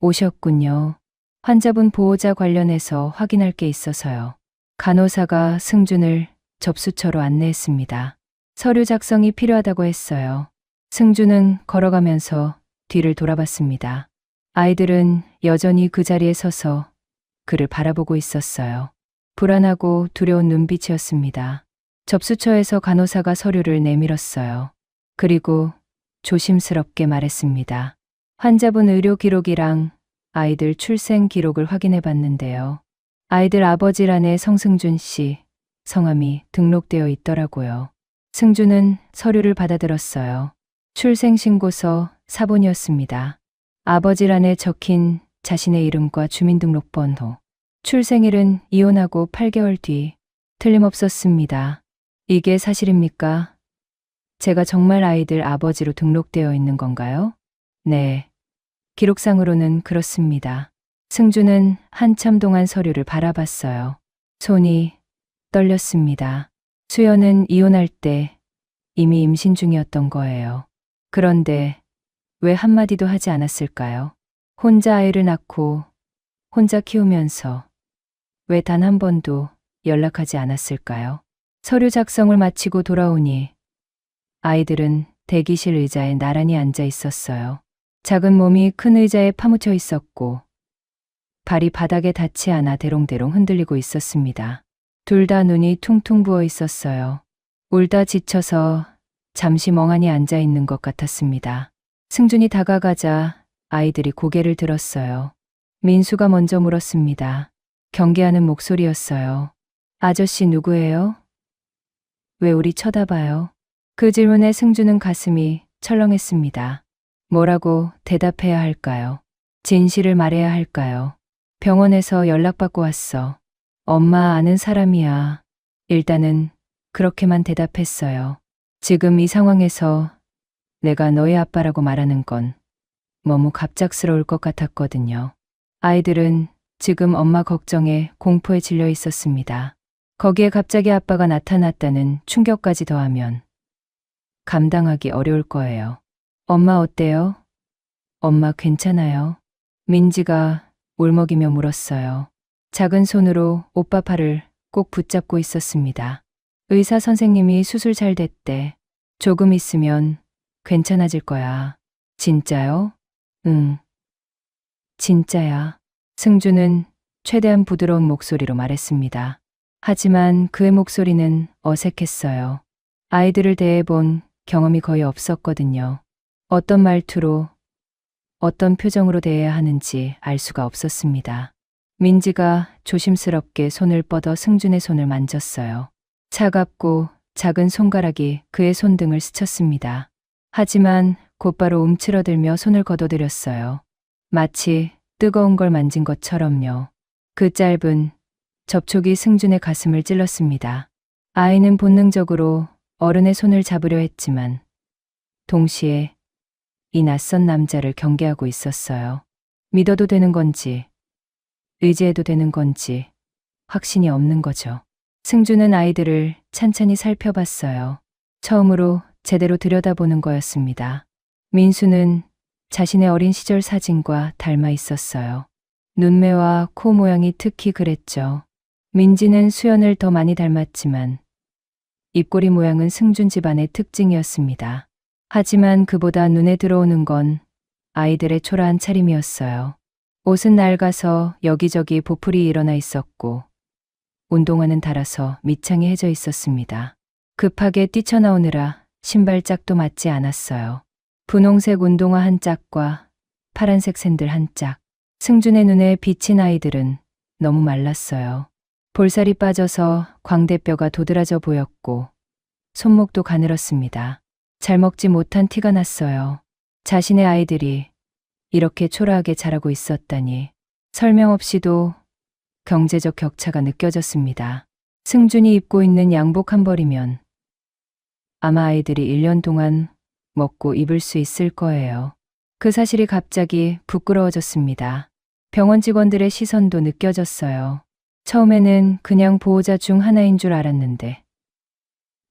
오셨군요. 환자분 보호자 관련해서 확인할 게 있어서요. 간호사가 승준을 접수처로 안내했습니다. 서류 작성이 필요하다고 했어요. 승준은 걸어가면서 뒤를 돌아봤습니다. 아이들은 여전히 그 자리에 서서 그를 바라보고 있었어요. 불안하고 두려운 눈빛이었습니다. 접수처에서 간호사가 서류를 내밀었어요. 그리고 조심스럽게 말했습니다. 환자분 의료 기록이랑 아이들 출생 기록을 확인해 봤는데요. 아이들 아버지란에 성승준 씨 성함이 등록되어 있더라고요. 승준은 서류를 받아들었어요. 출생신고서 사본이었습니다. 아버지란에 적힌 자신의 이름과 주민등록번호. 출생일은 이혼하고 8개월 뒤. 틀림없었습니다. 이게 사실입니까? 제가 정말 아이들 아버지로 등록되어 있는 건가요? 네. 기록상으로는 그렇습니다. 승준은 한참 동안 서류를 바라봤어요. 손이 떨렸습니다. 수연은 이혼할 때 이미 임신 중이었던 거예요. 그런데 왜 한마디도 하지 않았을까요? 혼자 아이를 낳고 혼자 키우면서 왜 단 한 번도 연락하지 않았을까요? 서류 작성을 마치고 돌아오니 아이들은 대기실 의자에 나란히 앉아 있었어요. 작은 몸이 큰 의자에 파묻혀 있었고 발이 바닥에 닿지 않아 대롱대롱 흔들리고 있었습니다. 둘 다 눈이 퉁퉁 부어 있었어요. 울다 지쳐서 잠시 멍하니 앉아 있는 것 같았습니다. 승준이 다가가자 아이들이 고개를 들었어요. 민수가 먼저 물었습니다. 경계하는 목소리였어요. 아저씨 누구예요? 왜 우리 쳐다봐요? 그 질문에 승준은 가슴이 철렁했습니다. 뭐라고 대답해야 할까요? 진실을 말해야 할까요? 병원에서 연락받고 왔어. 엄마 아는 사람이야. 일단은 그렇게만 대답했어요. 지금 이 상황에서 내가 너의 아빠라고 말하는 건 너무 갑작스러울 것 같았거든요. 아이들은 지금 엄마 걱정에 공포에 질려 있었습니다. 거기에 갑자기 아빠가 나타났다는 충격까지 더하면 감당하기 어려울 거예요. 엄마 어때요? 엄마 괜찮아요? 민지가 울먹이며 물었어요. 작은 손으로 오빠 팔을 꼭 붙잡고 있었습니다. 의사 선생님이 수술 잘 됐대. 조금 있으면 괜찮아질 거야. 진짜요? 응. 진짜야. 승주는 최대한 부드러운 목소리로 말했습니다. 하지만 그의 목소리는 어색했어요. 아이들을 대해본 경험이 거의 없었거든요. 어떤 말투로, 어떤 표정으로 대해야 하는지 알 수가 없었습니다. 민지가 조심스럽게 손을 뻗어 승준의 손을 만졌어요. 차갑고 작은 손가락이 그의 손등을 스쳤습니다. 하지만 곧바로 움츠러들며 손을 걷어들였어요. 마치 뜨거운 걸 만진 것처럼요. 그 짧은 접촉이 승준의 가슴을 찔렀습니다. 아이는 본능적으로 어른의 손을 잡으려 했지만 동시에 이 낯선 남자를 경계하고 있었어요. 믿어도 되는 건지, 의지해도 되는 건지 확신이 없는 거죠. 승주는 아이들을 찬찬히 살펴봤어요. 처음으로 제대로 들여다보는 거였습니다. 민수는 자신의 어린 시절 사진과 닮아 있었어요. 눈매와 코 모양이 특히 그랬죠. 민지는 수연을 더 많이 닮았지만 입꼬리 모양은 승준 집안의 특징이었습니다. 하지만 그보다 눈에 들어오는 건 아이들의 초라한 차림이었어요. 옷은 낡아서 여기저기 보풀이 일어나 있었고 운동화는 닳아서 밑창이 해져 있었습니다. 급하게 뛰쳐나오느라 신발짝도 맞지 않았어요. 분홍색 운동화 한 짝과 파란색 샌들 한 짝. 승준의 눈에 비친 아이들은 너무 말랐어요. 볼살이 빠져서 광대뼈가 도드라져 보였고 손목도 가늘었습니다. 잘 먹지 못한 티가 났어요. 자신의 아이들이 이렇게 초라하게 자라고 있었다니. 설명 없이도 경제적 격차가 느껴졌습니다. 승준이 입고 있는 양복 한 벌이면 아마 아이들이 1년 동안 먹고 입을 수 있을 거예요. 그 사실이 갑자기 부끄러워졌습니다. 병원 직원들의 시선도 느껴졌어요. 처음에는 그냥 보호자 중 하나인 줄 알았는데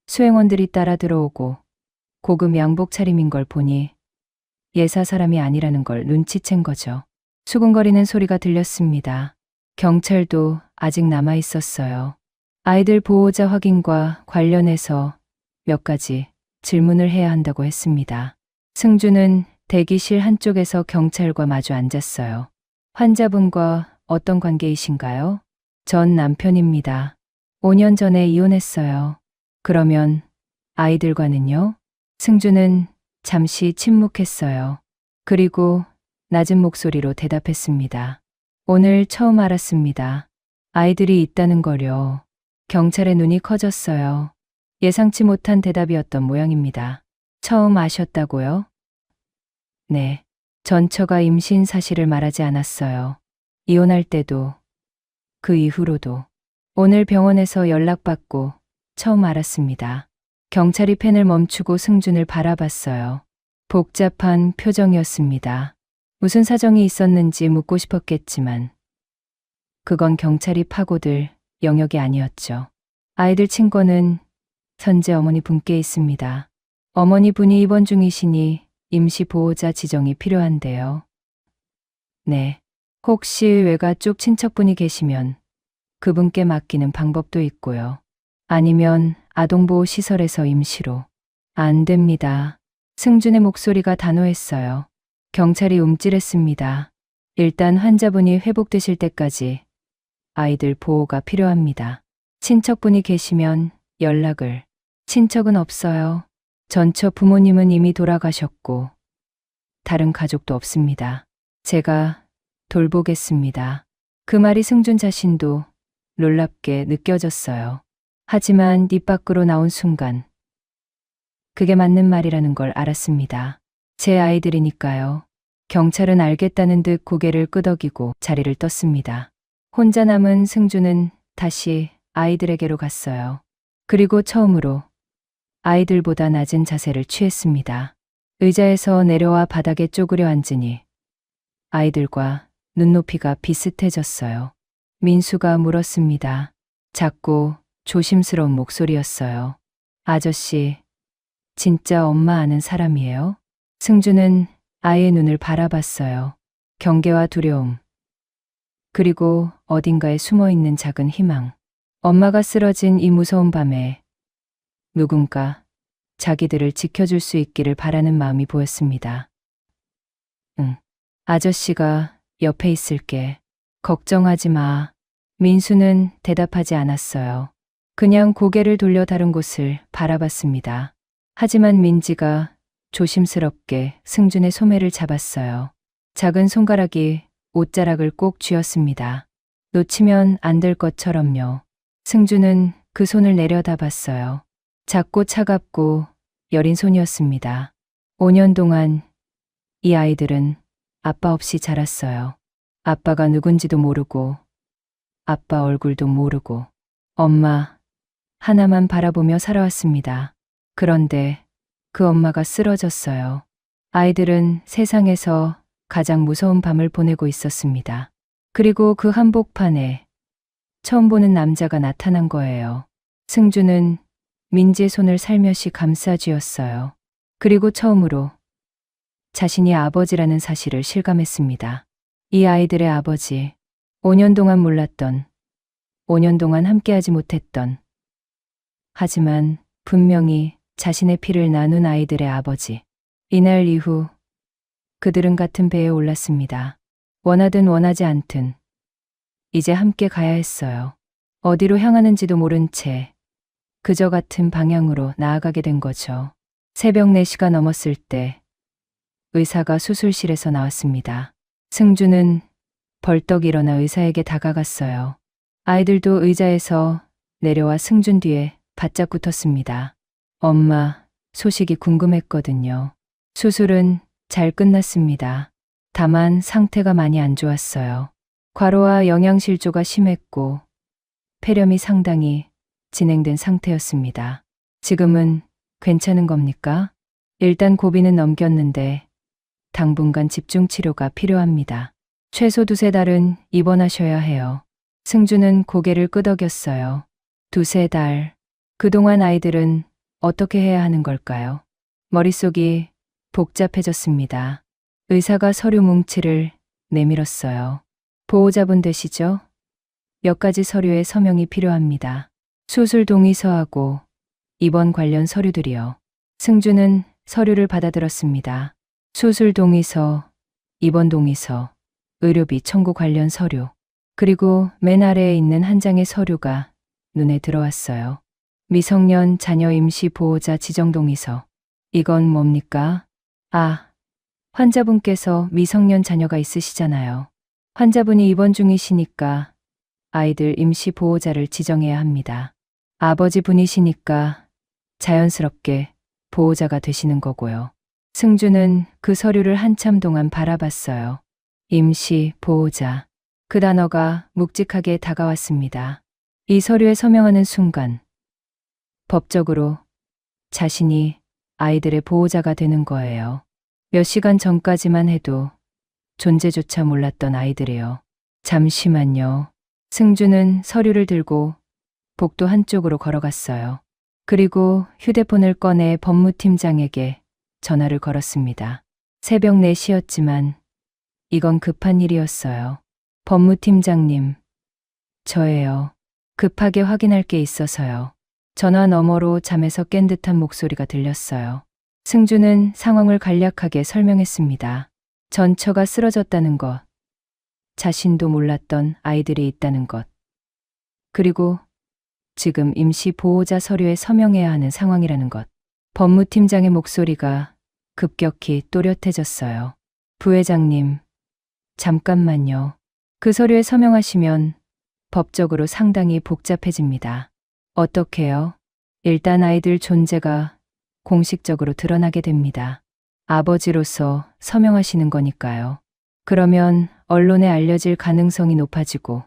수행원들이 따라 들어오고 고급 양복 차림인 걸 보니 예사 사람이 아니라는 걸 눈치챈 거죠. 수근거리는 소리가 들렸습니다. 경찰도 아직 남아 있었어요. 아이들 보호자 확인과 관련해서 몇 가지 질문을 해야 한다고 했습니다. 승주는 대기실 한쪽에서 경찰과 마주 앉았어요. 환자분과 어떤 관계이신가요? 전 남편입니다. 5년 전에 이혼했어요. 그러면 아이들과는요? 승주는 잠시 침묵했어요. 그리고 낮은 목소리로 대답했습니다. 오늘 처음 알았습니다. 아이들이 있다는 거요. 경찰의 눈이 커졌어요. 예상치 못한 대답이었던 모양입니다. 처음 아셨다고요? 네. 전처가 임신 사실을 말하지 않았어요. 이혼할 때도, 그 이후로도. 오늘 병원에서 연락받고 처음 알았습니다. 경찰이 펜을 멈추고 승준을 바라봤어요. 복잡한 표정이었습니다. 무슨 사정이 있었는지 묻고 싶었겠지만 그건 경찰이 파고들 영역이 아니었죠. 아이들 친권은 현재 어머니 분께 있습니다. 어머니 분이 입원 중이시니 임시 보호자 지정이 필요한데요. 네. 혹시 외가 쪽 친척분이 계시면 그분께 맡기는 방법도 있고요. 아니면 아동보호시설에서 임시로. 안 됩니다. 승준의 목소리가 단호했어요. 경찰이 움찔했습니다. 일단 환자분이 회복되실 때까지 아이들 보호가 필요합니다. 친척분이 계시면 연락을. 친척은 없어요. 전처 부모님은 이미 돌아가셨고 다른 가족도 없습니다. 제가 돌보겠습니다. 그 말이 승준 자신도 놀랍게 느껴졌어요. 하지만 입 밖으로 나온 순간 그게 맞는 말이라는 걸 알았습니다. 제 아이들이니까요. 경찰은 알겠다는 듯 고개를 끄덕이고 자리를 떴습니다. 혼자 남은 승준은 다시 아이들에게로 갔어요. 그리고 처음으로 아이들보다 낮은 자세를 취했습니다. 의자에서 내려와 바닥에 쪼그려 앉으니 아이들과 눈높이가 비슷해졌어요. 민수가 물었습니다. 작고 조심스러운 목소리였어요. 아저씨, 진짜 엄마 아는 사람이에요? 승주는 아이의 눈을 바라봤어요. 경계와 두려움. 그리고 어딘가에 숨어있는 작은 희망. 엄마가 쓰러진 이 무서운 밤에 누군가 자기들을 지켜줄 수 있기를 바라는 마음이 보였습니다. 응. 아저씨가 옆에 있을게. 걱정하지 마. 민수는 대답하지 않았어요. 그냥 고개를 돌려 다른 곳을 바라봤습니다. 하지만 민지가 조심스럽게 승준의 소매를 잡았어요. 작은 손가락이 옷자락을 꼭 쥐었습니다. 놓치면 안 될 것처럼요. 승준은 그 손을 내려다봤어요. 작고 차갑고 여린 손이었습니다. 5년 동안 이 아이들은 아빠 없이 자랐어요. 아빠가 누군지도 모르고, 아빠 얼굴도 모르고, 엄마 하나만 바라보며 살아왔습니다. 그런데 그 엄마가 쓰러졌어요. 아이들은 세상에서 가장 무서운 밤을 보내고 있었습니다. 그리고 그 한복판에 처음 보는 남자가 나타난 거예요. 승주는 민지의 손을 살며시 감싸 쥐었어요. 그리고 처음으로 자신이 아버지라는 사실을 실감했습니다. 이 아이들의 아버지, 5년 동안 몰랐던, 5년 동안 함께하지 못했던, 하지만 분명히 자신의 피를 나눈 아이들의 아버지. 이날 이후 그들은 같은 배에 올랐습니다. 원하든 원하지 않든 이제 함께 가야 했어요. 어디로 향하는지도 모른 채 그저 같은 방향으로 나아가게 된 거죠. 새벽 4시가 넘었을 때 의사가 수술실에서 나왔습니다. 승주는 벌떡 일어나 의사에게 다가갔어요. 아이들도 의자에서 내려와 승준 뒤에 바짝 붙었습니다. 엄마, 소식이 궁금했거든요. 수술은 잘 끝났습니다. 다만 상태가 많이 안 좋았어요. 과로와 영양실조가 심했고 폐렴이 상당히 진행된 상태였습니다. 지금은 괜찮은 겁니까? 일단 고비는 넘겼는데 당분간 집중 치료가 필요합니다. 최소 2-3달은 입원하셔야 해요. 승주는 고개를 끄덕였어요. 2-3달. 그동안 아이들은 어떻게 해야 하는 걸까요? 머릿속이 복잡해졌습니다. 의사가 서류 뭉치를 내밀었어요. 보호자분 되시죠? 몇 가지 서류에 서명이 필요합니다. 수술 동의서하고 입원 관련 서류들이요. 승주는 서류를 받아들었습니다. 수술 동의서, 입원 동의서, 의료비 청구 관련 서류, 그리고 맨 아래에 있는 한 장의 서류가 눈에 들어왔어요. 미성년 자녀 임시 보호자 지정 동의서. 이건 뭡니까? 아, 환자분께서 미성년 자녀가 있으시잖아요. 환자분이 입원 중이시니까 아이들 임시 보호자를 지정해야 합니다. 아버지 분이시니까 자연스럽게 보호자가 되시는 거고요. 승주는 그 서류를 한참 동안 바라봤어요. 임시 보호자. 그 단어가 묵직하게 다가왔습니다. 이 서류에 서명하는 순간 법적으로 자신이 아이들의 보호자가 되는 거예요. 몇 시간 전까지만 해도 존재조차 몰랐던 아이들이요. 잠시만요. 승주는 서류를 들고 복도 한쪽으로 걸어갔어요. 그리고 휴대폰을 꺼내 법무팀장에게 전화를 걸었습니다. 새벽 4시였지만 이건 급한 일이었어요. 법무팀장님, 저예요. 급하게 확인할 게 있어서요. 전화 너머로 잠에서 깬 듯한 목소리가 들렸어요. 승주는 상황을 간략하게 설명했습니다. 전처가 쓰러졌다는 것, 자신도 몰랐던 아이들이 있다는 것, 그리고 지금 임시 보호자 서류에 서명해야 하는 상황이라는 것. 법무팀장의 목소리가 급격히 또렷해졌어요. 부회장님, 잠깐만요. 그 서류에 서명하시면 법적으로 상당히 복잡해집니다. 어떻게요? 일단 아이들 존재가 공식적으로 드러나게 됩니다. 아버지로서 서명하시는 거니까요. 그러면 언론에 알려질 가능성이 높아지고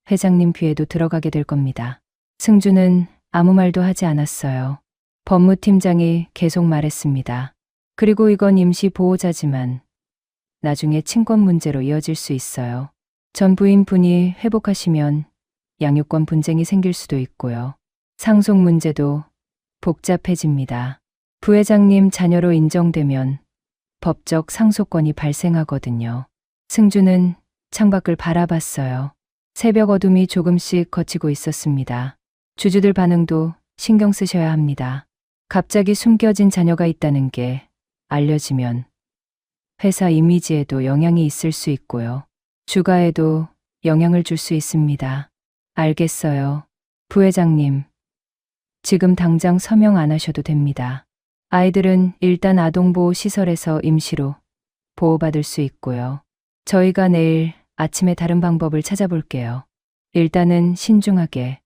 회장님 귀에도 들어가게 될 겁니다. 승주는 아무 말도 하지 않았어요. 법무팀장이 계속 말했습니다. 그리고 이건 임시 보호자지만 나중에 친권 문제로 이어질 수 있어요. 전 부인분이 회복하시면 양육권 분쟁이 생길 수도 있고요. 상속 문제도 복잡해집니다. 부회장님 자녀로 인정되면 법적 상속권이 발생하거든요. 승주는 창밖을 바라봤어요. 새벽 어둠이 조금씩 걷히고 있었습니다. 주주들 반응도 신경 쓰셔야 합니다. 갑자기 숨겨진 자녀가 있다는 게 알려지면 회사 이미지에도 영향이 있을 수 있고요. 주가에도 영향을 줄 수 있습니다. 알겠어요. 부회장님, 지금 당장 서명 안 하셔도 됩니다. 아이들은 일단 아동보호시설에서 임시로 보호받을 수 있고요. 저희가 내일 아침에 다른 방법을 찾아볼게요. 일단은 신중하게.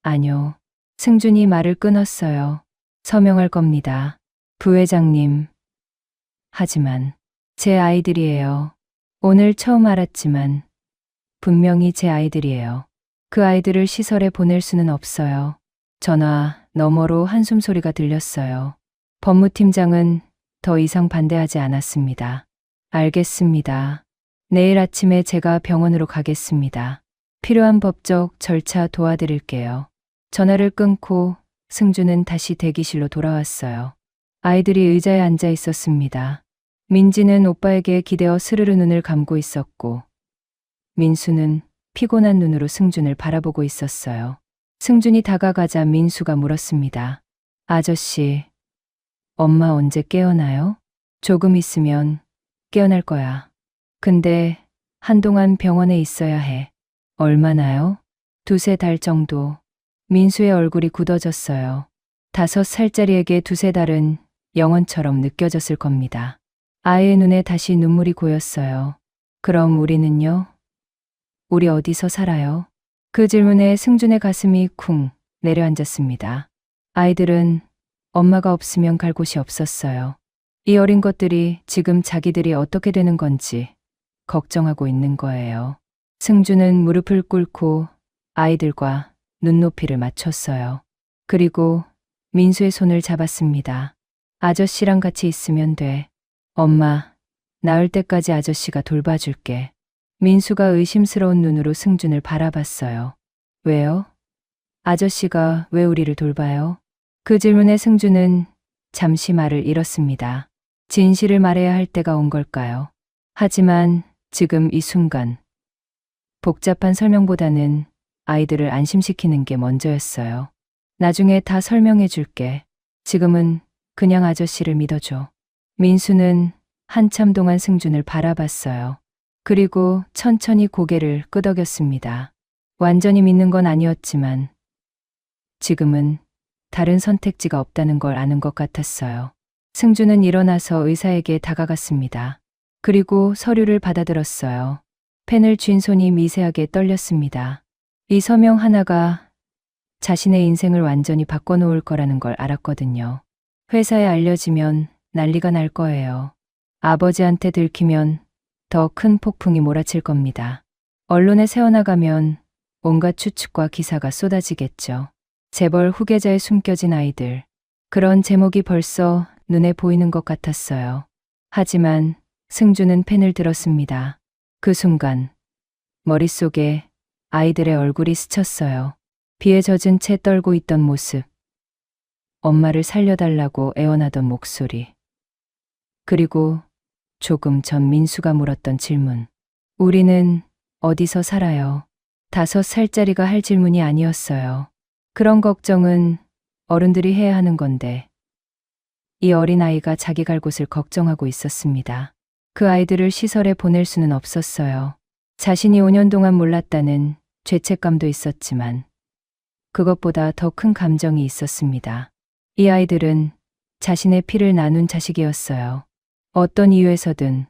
아니요. 승준이 말을 끊었어요. 서명할 겁니다. 부회장님. 하지만 제 아이들이에요. 오늘 처음 알았지만 분명히 제 아이들이에요. 그 아이들을 시설에 보낼 수는 없어요. 전화 너머로 한숨 소리가 들렸어요. 법무팀장은 더 이상 반대하지 않았습니다. 알겠습니다. 내일 아침에 제가 병원으로 가겠습니다. 필요한 법적 절차 도와드릴게요. 전화를 끊고 승주는 다시 대기실로 돌아왔어요. 아이들이 의자에 앉아 있었습니다. 민지는 오빠에게 기대어 스르르 눈을 감고 있었고, 민수는 피곤한 눈으로 승준을 바라보고 있었어요. 승준이 다가가자 민수가 물었습니다. 아저씨, 엄마 언제 깨어나요? 조금 있으면 깨어날 거야. 근데 한동안 병원에 있어야 해. 얼마나요? 2-3달 정도. 민수의 얼굴이 굳어졌어요. 5살짜리에게 2-3달은 영원처럼 느껴졌을 겁니다. 아이의 눈에 다시 눈물이 고였어요. 그럼 우리는요? 우리 어디서 살아요? 그 질문에 승준의 가슴이 쿵 내려앉았습니다. 아이들은 엄마가 없으면 갈 곳이 없었어요. 이 어린 것들이 지금 자기들이 어떻게 되는 건지 걱정하고 있는 거예요. 승준은 무릎을 꿇고 아이들과 눈높이를 맞췄어요. 그리고 민수의 손을 잡았습니다. 아저씨랑 같이 있으면 돼. 엄마, 나을 때까지 아저씨가 돌봐줄게. 민수가 의심스러운 눈으로 승준을 바라봤어요. 왜요? 아저씨가 왜 우리를 돌봐요? 그 질문에 승준은 잠시 말을 잃었습니다. 진실을 말해야 할 때가 온 걸까요? 하지만 지금 이 순간 복잡한 설명보다는 아이들을 안심시키는 게 먼저였어요. 나중에 다 설명해 줄게. 지금은 그냥 아저씨를 믿어줘. 민수는 한참 동안 승준을 바라봤어요. 그리고 천천히 고개를 끄덕였습니다. 완전히 믿는 건 아니었지만 지금은 다른 선택지가 없다는 걸 아는 것 같았어요. 승준은 일어나서 의사에게 다가갔습니다. 그리고 서류를 받아들었어요. 펜을 쥔 손이 미세하게 떨렸습니다. 이 서명 하나가 자신의 인생을 완전히 바꿔놓을 거라는 걸 알았거든요. 회사에 알려지면 난리가 날 거예요. 아버지한테 들키면 더 큰 폭풍이 몰아칠 겁니다. 언론에 새어나가면 온갖 추측과 기사가 쏟아지겠죠. 재벌 후계자에 숨겨진 아이들. 그런 제목이 벌써 눈에 보이는 것 같았어요. 하지만 승준은 펜을 들었습니다. 그 순간 머릿속에 아이들의 얼굴이 스쳤어요. 비에 젖은 채 떨고 있던 모습. 엄마를 살려달라고 애원하던 목소리. 그리고 조금 전 민수가 물었던 질문. 우리는 어디서 살아요? 5살짜리가 할 질문이 아니었어요. 그런 걱정은 어른들이 해야 하는 건데 이 어린아이가 자기 갈 곳을 걱정하고 있었습니다. 그 아이들을 시설에 보낼 수는 없었어요. 자신이 5년 동안 몰랐다는 죄책감도 있었지만 그것보다 더 큰 감정이 있었습니다. 이 아이들은 자신의 피를 나눈 자식이었어요. 어떤 이유에서든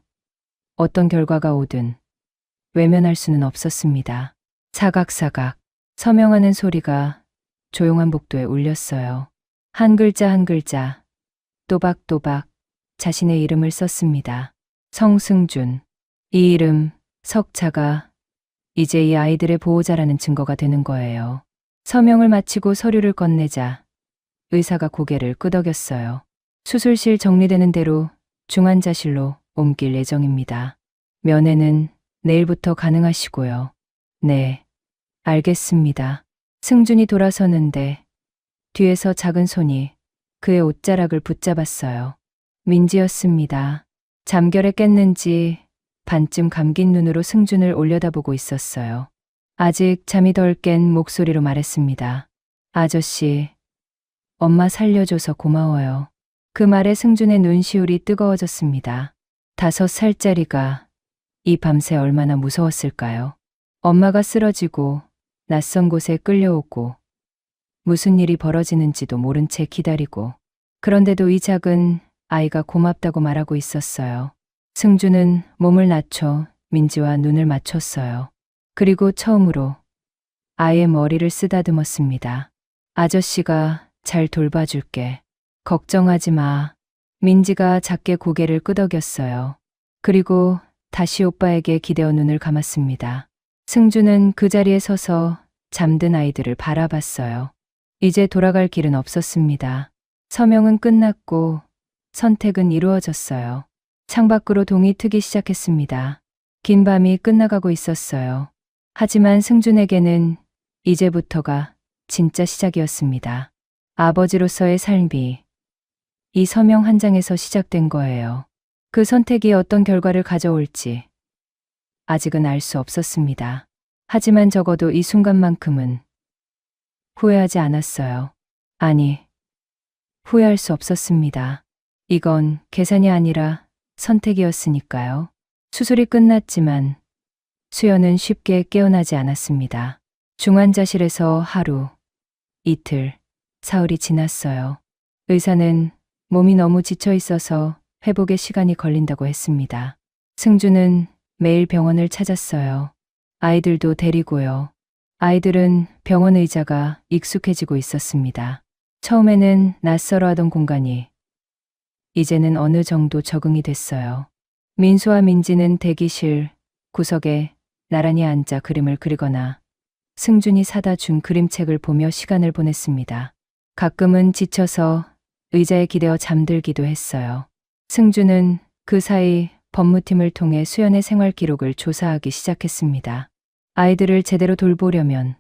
어떤 결과가 오든 외면할 수는 없었습니다. 사각사각 서명하는 소리가 조용한 복도에 울렸어요. 한 글자 한 글자 또박또박 자신의 이름을 썼습니다. 성승준. 이 이름, 석자가 이제 이 아이들의 보호자라는 증거가 되는 거예요. 서명을 마치고 서류를 건네자 의사가 고개를 끄덕였어요. 수술실 정리되는 대로 중환자실로 옮길 예정입니다. 면회는 내일부터 가능하시고요. 네, 알겠습니다. 승준이 돌아서는데 뒤에서 작은 손이 그의 옷자락을 붙잡았어요. 민지였습니다. 잠결에 깼는지 반쯤 감긴 눈으로 승준을 올려다보고 있었어요. 아직 잠이 덜 깬 목소리로 말했습니다. 아저씨, 엄마 살려줘서 고마워요. 그 말에 승준의 눈시울이 뜨거워졌습니다. 5살짜리가 이 밤새 얼마나 무서웠을까요? 엄마가 쓰러지고 낯선 곳에 끌려오고 무슨 일이 벌어지는지도 모른 채 기다리고 그런데도 이 작은 아이가 고맙다고 말하고 있었어요. 승주는 몸을 낮춰 민지와 눈을 맞췄어요. 그리고 처음으로 아이의 머리를 쓰다듬었습니다. 아저씨가 잘 돌봐줄게. 걱정하지 마. 민지가 작게 고개를 끄덕였어요. 그리고 다시 오빠에게 기대어 눈을 감았습니다. 승주는 그 자리에 서서 잠든 아이들을 바라봤어요. 이제 돌아갈 길은 없었습니다. 서명은 끝났고 선택은 이루어졌어요. 창밖으로 동이 트기 시작했습니다. 긴 밤이 끝나가고 있었어요. 하지만 승준에게는 이제부터가 진짜 시작이었습니다. 아버지로서의 삶이 이 서명 한 장에서 시작된 거예요. 그 선택이 어떤 결과를 가져올지 아직은 알 수 없었습니다. 하지만 적어도 이 순간만큼은 후회하지 않았어요. 아니, 후회할 수 없었습니다. 이건 계산이 아니라 선택이었으니까요. 수술이 끝났지만 수연은 쉽게 깨어나지 않았습니다. 중환자실에서 하루, 이틀, 사흘이 지났어요. 의사는 몸이 너무 지쳐 있어서 회복에 시간이 걸린다고 했습니다. 승주는 매일 병원을 찾았어요. 아이들도 데리고요. 아이들은 병원 의자가 익숙해지고 있었습니다. 처음에는 낯설어하던 공간이 이제는 어느 정도 적응이 됐어요. 민수와 민지는 대기실 구석에 나란히 앉아 그림을 그리거나 승준이 사다 준 그림책을 보며 시간을 보냈습니다. 가끔은 지쳐서 의자에 기대어 잠들기도 했어요. 승준은 그 사이 법무팀을 통해 수연의 생활 기록을 조사하기 시작했습니다. 아이들을 제대로 돌보려면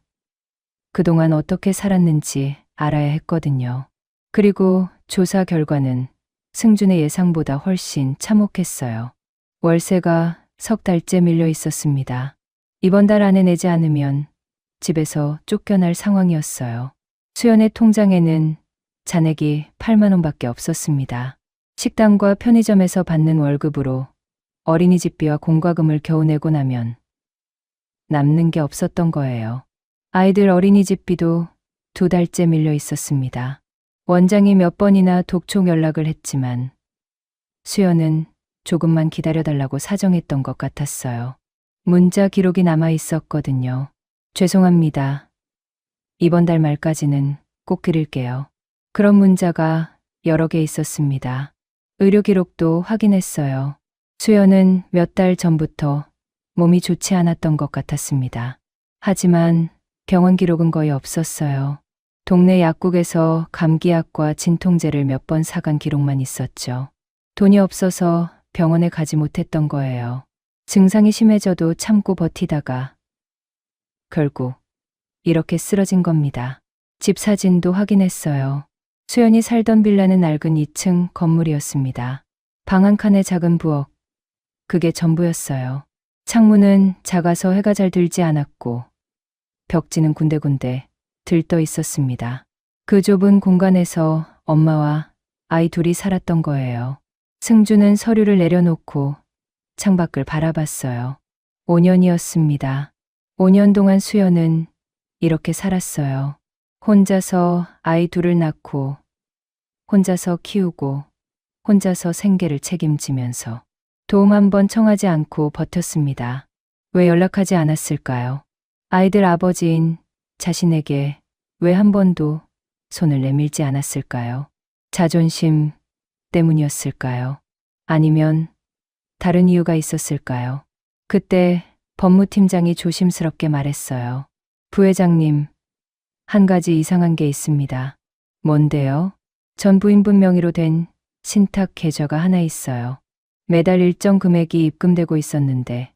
그동안 어떻게 살았는지 알아야 했거든요. 그리고 조사 결과는 승준의 예상보다 훨씬 참혹했어요. 월세가 3달째 밀려 있었습니다. 이번 달 안에 내지 않으면 집에서 쫓겨날 상황이었어요. 수연의 통장에는 잔액이 8만 원밖에 없었습니다. 식당과 편의점에서 받는 월급으로 어린이집비와 공과금을 겨우 내고 나면 남는 게 없었던 거예요. 아이들 어린이집비도 2달째 밀려 있었습니다. 원장이 몇 번이나 독촉 연락을 했지만 수연은 조금만 기다려달라고 사정했던 것 같았어요. 문자 기록이 남아 있었거든요. 죄송합니다. 이번 달 말까지는 꼭 드릴게요. 그런 문자가 여러 개 있었습니다. 의료 기록도 확인했어요. 수연은 몇 달 전부터 몸이 좋지 않았던 것 같았습니다. 하지만 병원 기록은 거의 없었어요. 동네 약국에서 감기약과 진통제를 몇 번 사간 기록만 있었죠. 돈이 없어서 병원에 가지 못했던 거예요. 증상이 심해져도 참고 버티다가 결국 이렇게 쓰러진 겁니다. 집 사진도 확인했어요. 수연이 살던 빌라는 낡은 2층 건물이었습니다. 방 한 칸에 작은 부엌, 그게 전부였어요. 창문은 작아서 해가 잘 들지 않았고 벽지는 군데군데 들떠 있었습니다. 그 좁은 공간에서 엄마와 아이 둘이 살았던 거예요. 승주는 서류를 내려놓고 창밖을 바라봤어요. 5년이었습니다. 5년 동안 수연은 이렇게 살았어요. 혼자서 아이 둘을 낳고, 혼자서 키우고, 혼자서 생계를 책임지면서 도움 한 번 청하지 않고 버텼습니다. 왜 연락하지 않았을까요? 아이들 아버지인 자신에게 왜 한 번도 손을 내밀지 않았을까요? 자존심 때문이었을까요? 아니면 다른 이유가 있었을까요? 그때 법무팀장이 조심스럽게 말했어요. 부회장님, 한 가지 이상한 게 있습니다. 뭔데요? 전 부인분 명의로 된 신탁 계좌가 하나 있어요. 매달 일정 금액이 입금되고 있었는데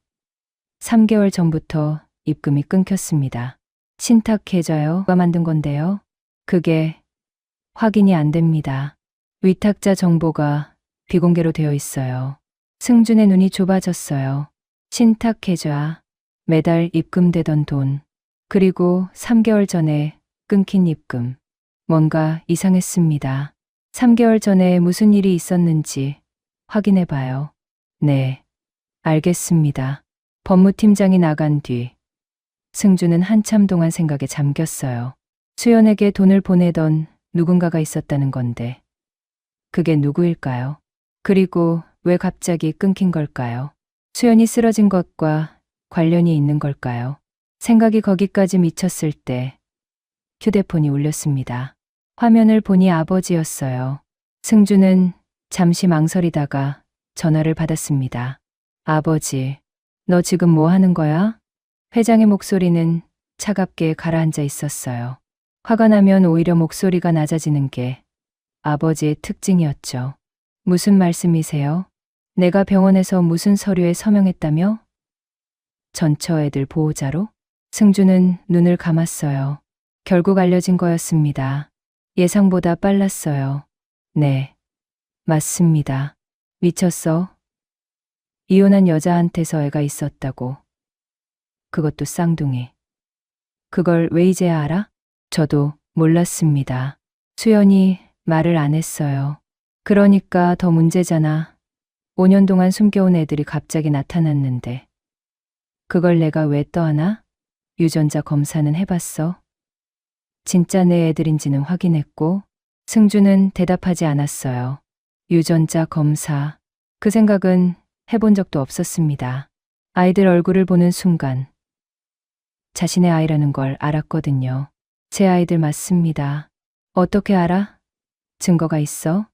3개월 전부터 입금이 끊겼습니다. 신탁 계좌요? 누가 만든 건데요? 그게 확인이 안 됩니다. 위탁자 정보가 비공개로 되어 있어요. 승준의 눈이 좁아졌어요. 신탁 계좌, 매달 입금되던 돈, 그리고 3개월 전에 끊긴 입금. 뭔가 이상했습니다. 3개월 전에 무슨 일이 있었는지 확인해 봐요. 네, 알겠습니다. 법무팀장이 나간 뒤 승주는 한참 동안 생각에 잠겼어요. 수연에게 돈을 보내던 누군가가 있었다는 건데 그게 누구일까요? 그리고 왜 갑자기 끊긴 걸까요? 수연이 쓰러진 것과 관련이 있는 걸까요? 생각이 거기까지 미쳤을 때 휴대폰이 울렸습니다. 화면을 보니 아버지였어요. 승주는 잠시 망설이다가 전화를 받았습니다. 아버지, 너 지금 뭐 하는 거야? 회장의 목소리는 차갑게 가라앉아 있었어요. 화가 나면 오히려 목소리가 낮아지는 게 아버지의 특징이었죠. 무슨 말씀이세요? 내가 병원에서 무슨 서류에 서명했다며? 전처 애들 보호자로? 승주는 눈을 감았어요. 결국 알려진 거였습니다. 예상보다 빨랐어요. 네, 맞습니다. 미쳤어? 이혼한 여자한테서 애가 있었다고. 그것도 쌍둥이. 그걸 왜 이제야 알아? 저도 몰랐습니다. 수연이 말을 안 했어요. 그러니까 더 문제잖아. 5년 동안 숨겨온 애들이 갑자기 나타났는데. 그걸 내가 왜 떠안아? 유전자 검사는 해봤어? 진짜 내 애들인지는 확인했고, 승주는 대답하지 않았어요. 유전자 검사. 그 생각은 해본 적도 없었습니다. 아이들 얼굴을 보는 순간, 자신의 아이라는 걸 알았거든요. 제 아이들 맞습니다. 어떻게 알아? 증거가 있어?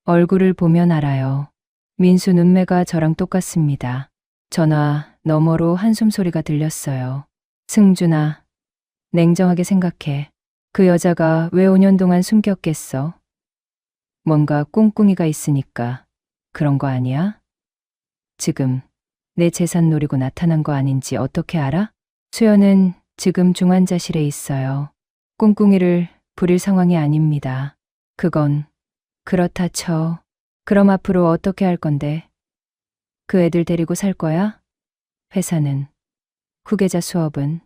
얼굴을 보면 알아요. 민수 눈매가 저랑 똑같습니다. 전화 너머로 한숨 소리가 들렸어요. 승준아, 냉정하게 생각해. 그 여자가 왜 5년 동안 숨겼겠어? 뭔가 꿍꿍이가 있으니까 그런 거 아니야? 지금 내 재산 노리고 나타난 거 아닌지 어떻게 알아? 수연은 지금 중환자실에 있어요. 꿍꿍이를 부릴 상황이 아닙니다. 그건 그렇다 쳐. 그럼 앞으로 어떻게 할 건데? 그 애들 데리고 살 거야? 회사는? 후계자 수업은?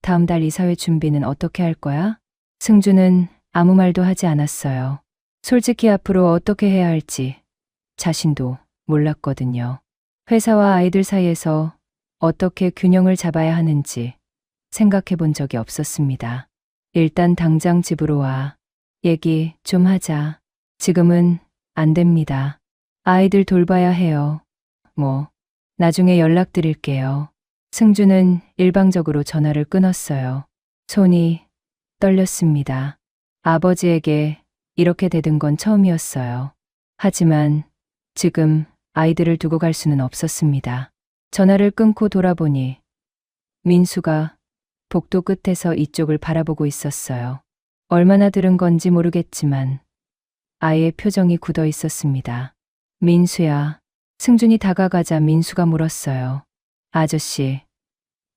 다음 달 이사회 준비는 어떻게 할 거야? 승주는 아무 말도 하지 않았어요. 솔직히 앞으로 어떻게 해야 할지 자신도 몰랐거든요. 회사와 아이들 사이에서 어떻게 균형을 잡아야 하는지 생각해 본 적이 없었습니다. 일단 당장 집으로 와. 얘기 좀 하자. 지금은 안 됩니다. 아이들 돌봐야 해요. 나중에 연락드릴게요. 승주는 일방적으로 전화를 끊었어요. 손이 떨렸습니다. 아버지에게 이렇게 대든 건 처음이었어요. 하지만 지금 아이들을 두고 갈 수는 없었습니다. 전화를 끊고 돌아보니 민수가 복도 끝에서 이쪽을 바라보고 있었어요. 얼마나 들은 건지 모르겠지만 아이의 표정이 굳어 있었습니다. 민수야. 승준이 다가가자 민수가 물었어요. 아저씨,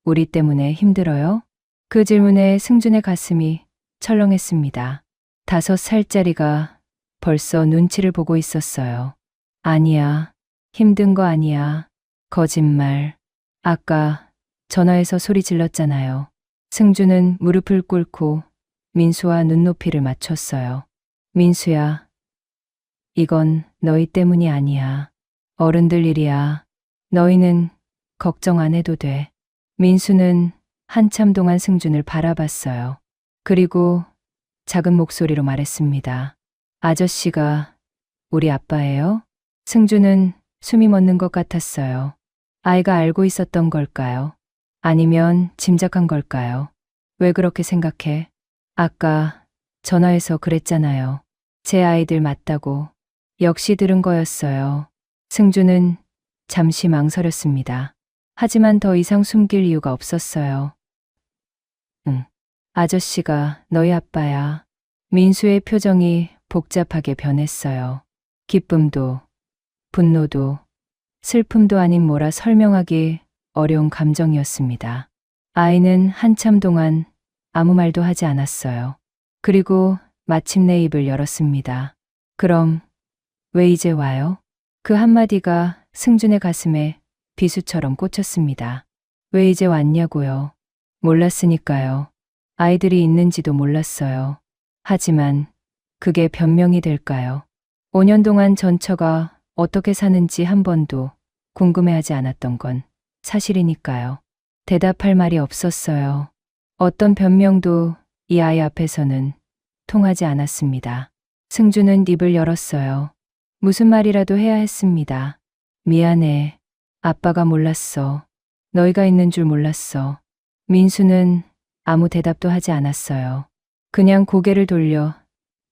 우리 때문에 힘들어요? 그 질문에 승준의 가슴이 철렁했습니다. 5살짜리가 벌써 눈치를 보고 있었어요. 아니야, 힘든 거 아니야. 거짓말. 아까 전화해서 소리 질렀잖아요. 승준은 무릎을 꿇고 민수와 눈높이를 맞췄어요. 민수야, 이건 너희 때문이 아니야. 어른들 일이야. 너희는 걱정 안 해도 돼. 민수는 한참 동안 승준을 바라봤어요. 그리고 작은 목소리로 말했습니다. 아저씨가 우리 아빠예요? 승준은 숨이 멎는 것 같았어요. 아이가 알고 있었던 걸까요? 아니면 짐작한 걸까요? 왜 그렇게 생각해? 아까 전화해서 그랬잖아요. 제 아이들 맞다고. 역시 들은 거였어요. 승준은 잠시 망설였습니다. 하지만 더 이상 숨길 이유가 없었어요. 응, 아저씨가 너희 아빠야. 민수의 표정이 복잡하게 변했어요. 기쁨도, 분노도, 슬픔도 아닌 뭐라 설명하기 어려운 감정이었습니다. 아이는 한참 동안 아무 말도 하지 않았어요. 그리고 마침내 입을 열었습니다. 그럼 왜 이제 와요? 그 한마디가 승준의 가슴에 비수처럼 꽂혔습니다. 왜 이제 왔냐고요? 몰랐으니까요. 아이들이 있는지도 몰랐어요. 하지만 그게 변명이 될까요? 5년 동안 전처가 어떻게 사는지 한 번도 궁금해하지 않았던 건 사실이니까요. 대답할 말이 없었어요. 어떤 변명도 이 아이 앞에서는 통하지 않았습니다. 승주는 입을 열었어요. 무슨 말이라도 해야 했습니다. 미안해. 아빠가 몰랐어. 너희가 있는 줄 몰랐어. 민수는 아무 대답도 하지 않았어요. 그냥 고개를 돌려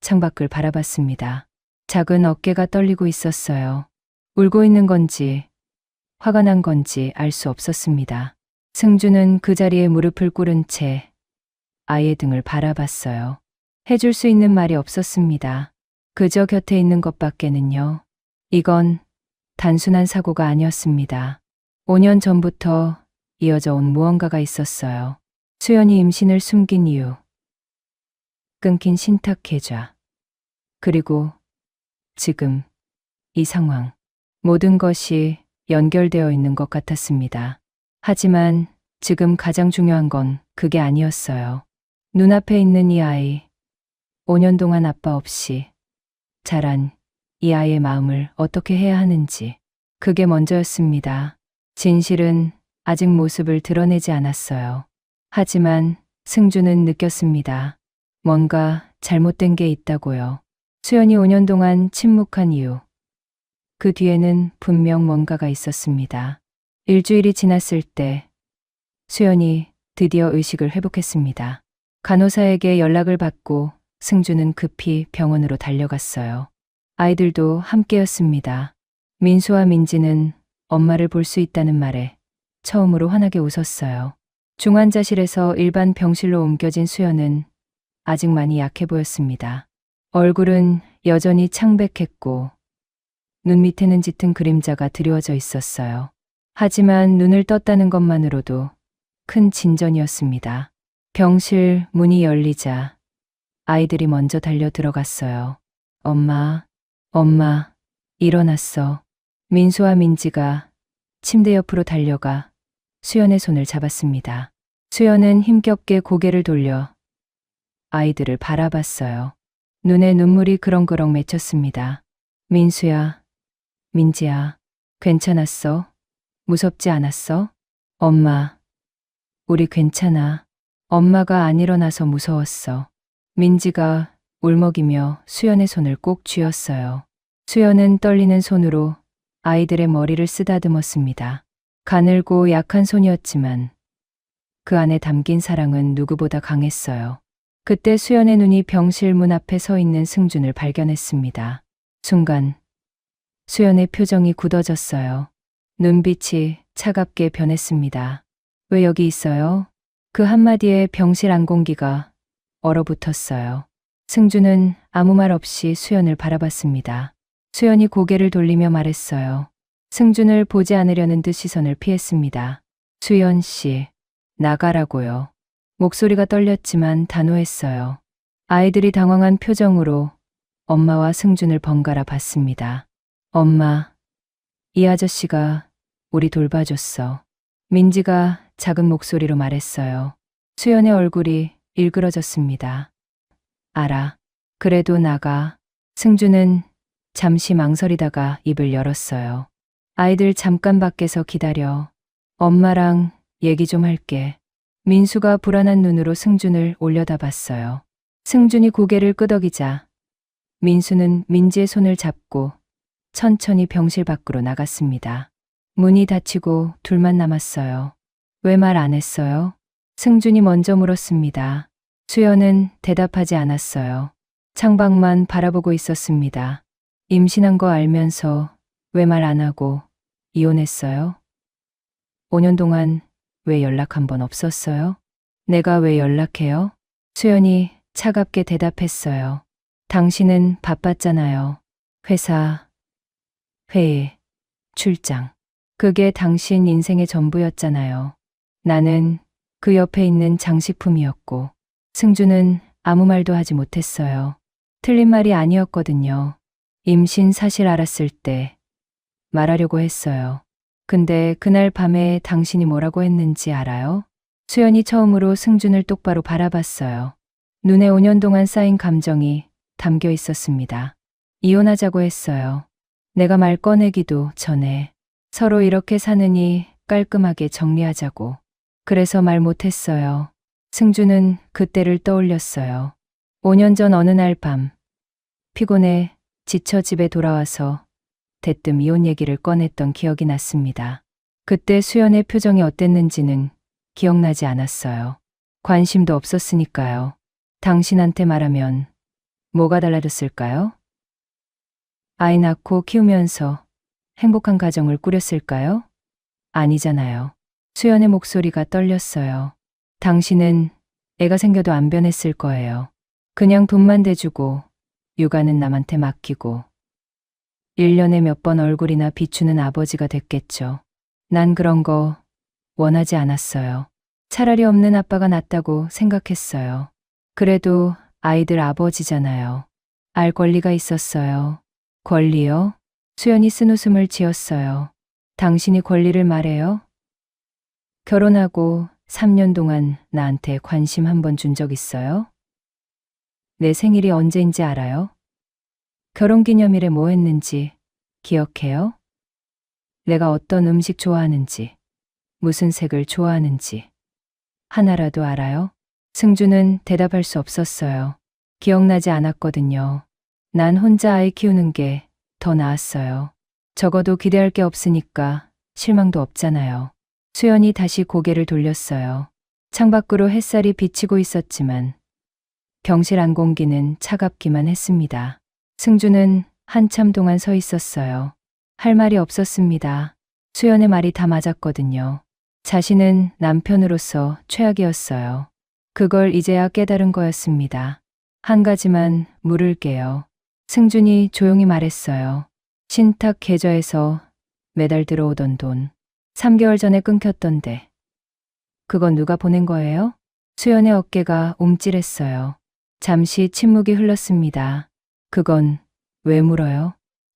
창밖을 바라봤습니다. 작은 어깨가 떨리고 있었어요. 울고 있는 건지 화가 난 건지 알 수 없었습니다. 승주는 그 자리에 무릎을 꿇은 채 아이의 등을 바라봤어요. 해줄 수 있는 말이 없었습니다. 그저 곁에 있는 것밖에는요. 이건 단순한 사고가 아니었습니다. 5년 전부터 이어져 온 무언가가 있었어요. 수연이 임신을 숨긴 이유, 끊긴 신탁 계좌, 그리고 지금 이 상황, 모든 것이 연결되어 있는 것 같았습니다. 하지만 지금 가장 중요한 건 그게 아니었어요. 눈앞에 있는 이 아이, 5년 동안 아빠 없이 자란 이 아이의 마음을 어떻게 해야 하는지, 그게 먼저였습니다. 진실은 아직 모습을 드러내지 않았어요. 하지만 승주는 느꼈습니다. 뭔가 잘못된 게 있다고요. 수연이 5년 동안 침묵한 이유, 그 뒤에는 분명 뭔가가 있었습니다. 일주일이 지났을 때 수연이 드디어 의식을 회복했습니다. 간호사에게 연락을 받고 승주는 급히 병원으로 달려갔어요. 아이들도 함께였습니다. 민수와 민지는 엄마를 볼 수 있다는 말에 처음으로 환하게 웃었어요. 중환자실에서 일반 병실로 옮겨진 수연은 아직 많이 약해 보였습니다. 얼굴은 여전히 창백했고 눈 밑에는 짙은 그림자가 드리워져 있었어요. 하지만 눈을 떴다는 것만으로도 큰 진전이었습니다. 병실 문이 열리자 아이들이 먼저 달려 들어갔어요. 엄마, 엄마, 일어났어. 민수와 민지가 침대 옆으로 달려가 수연의 손을 잡았습니다. 수연은 힘겹게 고개를 돌려 아이들을 바라봤어요. 눈에 눈물이 그렁그렁 맺혔습니다. 민수야, 민지야, 괜찮았어? 무섭지 않았어? 엄마, 우리 괜찮아. 엄마가 안 일어나서 무서웠어. 민지가 울먹이며 수연의 손을 꼭 쥐었어요. 수연은 떨리는 손으로 아이들의 머리를 쓰다듬었습니다. 가늘고 약한 손이었지만 그 안에 담긴 사랑은 누구보다 강했어요. 그때 수연의 눈이 병실 문 앞에 서 있는 승준을 발견했습니다. 순간 수연의 표정이 굳어졌어요. 눈빛이 차갑게 변했습니다. 왜 여기 있어요? 그 한마디에 병실 안공기가 얼어붙었어요. 승준은 아무 말 없이 수연을 바라봤습니다. 수연이 고개를 돌리며 말했어요. 승준을 보지 않으려는 듯 시선을 피했습니다. 수연 씨, 나가라고요. 목소리가 떨렸지만 단호했어요. 아이들이 당황한 표정으로 엄마와 승준을 번갈아 봤습니다. 엄마, 이 아저씨가 우리 돌봐줬어. 민지가 작은 목소리로 말했어요. 수연의 얼굴이 일그러졌습니다. 알아. 그래도 나가. 승준은 잠시 망설이다가 입을 열었어요. 아이들 잠깐 밖에서 기다려. 엄마랑 얘기 좀 할게. 민수가 불안한 눈으로 승준을 올려다봤어요. 승준이 고개를 끄덕이자 민수는 민지의 손을 잡고 천천히 병실 밖으로 나갔습니다. 문이 닫히고 둘만 남았어요. 왜 말 안 했어요? 승준이 먼저 물었습니다. 수연은 대답하지 않았어요. 창밖만 바라보고 있었습니다. 임신한 거 알면서 왜 말 안 하고 이혼했어요? 5년 동안 왜 연락 한 번 없었어요? 내가 왜 연락해요? 수연이 차갑게 대답했어요. 당신은 바빴잖아요. 회사, 회의, 출장. 그게 당신 인생의 전부였잖아요. 나는 그 옆에 있는 장식품이었고. 승주는 아무 말도 하지 못했어요. 틀린 말이 아니었거든요. 임신 사실 알았을 때 말하려고 했어요. 근데 그날 밤에 당신이 뭐라고 했는지 알아요? 수연이 처음으로 승준을 똑바로 바라봤어요. 눈에 5년 동안 쌓인 감정이 담겨 있었습니다. 이혼하자고 했어요. 내가 말 꺼내기도 전에. 서로 이렇게 사느니 깔끔하게 정리하자고. 그래서 말 못했어요. 승주는 그때를 떠올렸어요. 5년 전 어느 날 밤, 피곤해 지쳐 집에 돌아와서 대뜸 이혼 얘기를 꺼냈던 기억이 났습니다. 그때 수연의 표정이 어땠는지는 기억나지 않았어요. 관심도 없었으니까요. 당신한테 말하면 뭐가 달라졌을까요? 아이 낳고 키우면서 행복한 가정을 꾸렸을까요? 아니잖아요. 수연의 목소리가 떨렸어요. 당신은 애가 생겨도 안 변했을 거예요. 그냥 돈만 대주고 육아는 남한테 맡기고 1년에 몇 번 얼굴이나 비추는 아버지가 됐겠죠. 난 그런 거 원하지 않았어요. 차라리 없는 아빠가 낫다고 생각했어요. 그래도 아이들 아버지잖아요. 알 권리가 있었어요. 권리요? 수연이 쓴웃음을 지었어요. 당신이 권리를 말해요? 결혼하고 3년 동안 나한테 관심 한 번 준 적 있어요? 내 생일이 언제인지 알아요? 결혼기념일에 뭐 했는지 기억해요? 내가 어떤 음식 좋아하는지, 무슨 색을 좋아하는지 하나라도 알아요? 승주는 대답할 수 없었어요. 기억나지 않았거든요. 난 혼자 아이 키우는 게 더 나았어요. 적어도 기대할 게 없으니까 실망도 없잖아요. 수연이 다시 고개를 돌렸어요. 창밖으로 햇살이 비치고 있었지만 병실 안 공기는 차갑기만 했습니다. 승주는 한참 동안 서 있었어요. 할 말이 없었습니다. 수연의 말이 다 맞았거든요. 자신은 남편으로서 최악이었어요. 그걸 이제야 깨달은 거였습니다. 한 가지만 물을게요. 승준이 조용히 말했어요. 신탁 계좌에서 매달 들어오던 돈 3개월 전에 끊겼던데 그건 누가 보낸 거예요? 수연의 어깨가 움찔했어요. 잠시 침묵이 흘렀습니다. 그건 왜 물어요?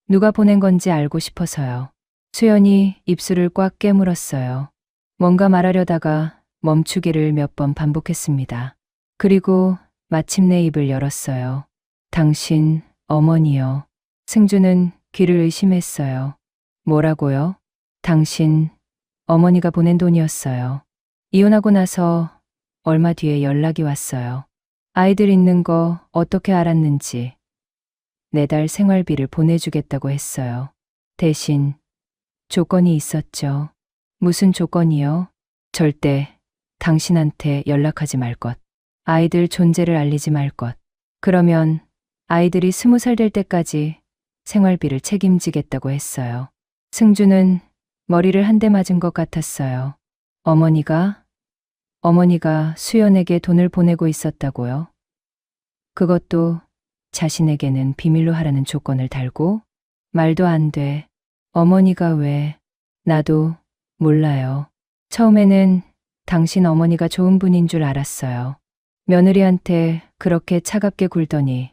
누가 보낸 건지 알고 싶어서요. 수연이 입술을 꽉 깨물었어요. 뭔가 말하려다가 멈추기를 몇 번 반복했습니다. 그리고 마침내 입을 열었어요. 당신 어머니요. 승주는 귀를 의심했어요. 뭐라고요? 당신 어머니가 보낸 돈이었어요. 이혼하고 나서 얼마 뒤에 연락이 왔어요. 아이들 있는 거 어떻게 알았는지 매달 생활비를 보내주겠다고 했어요. 대신 조건이 있었죠. 무슨 조건이요? 절대 당신한테 연락하지 말 것. 아이들 존재를 알리지 말 것. 그러면 아이들이 20살 될 때까지 생활비를 책임지겠다고 했어요. 승주는 머리를 한 대 맞은 것 같았어요. 어머니가 수연에게 돈을 보내고 있었다고요? 그것도 자신에게는 비밀로 하라는 조건을 달고? 말도 안 돼. 어머니가 왜? 나도 몰라요. 처음에는 당신 어머니가 좋은 분인 줄 알았어요. 며느리한테 그렇게 차갑게 굴더니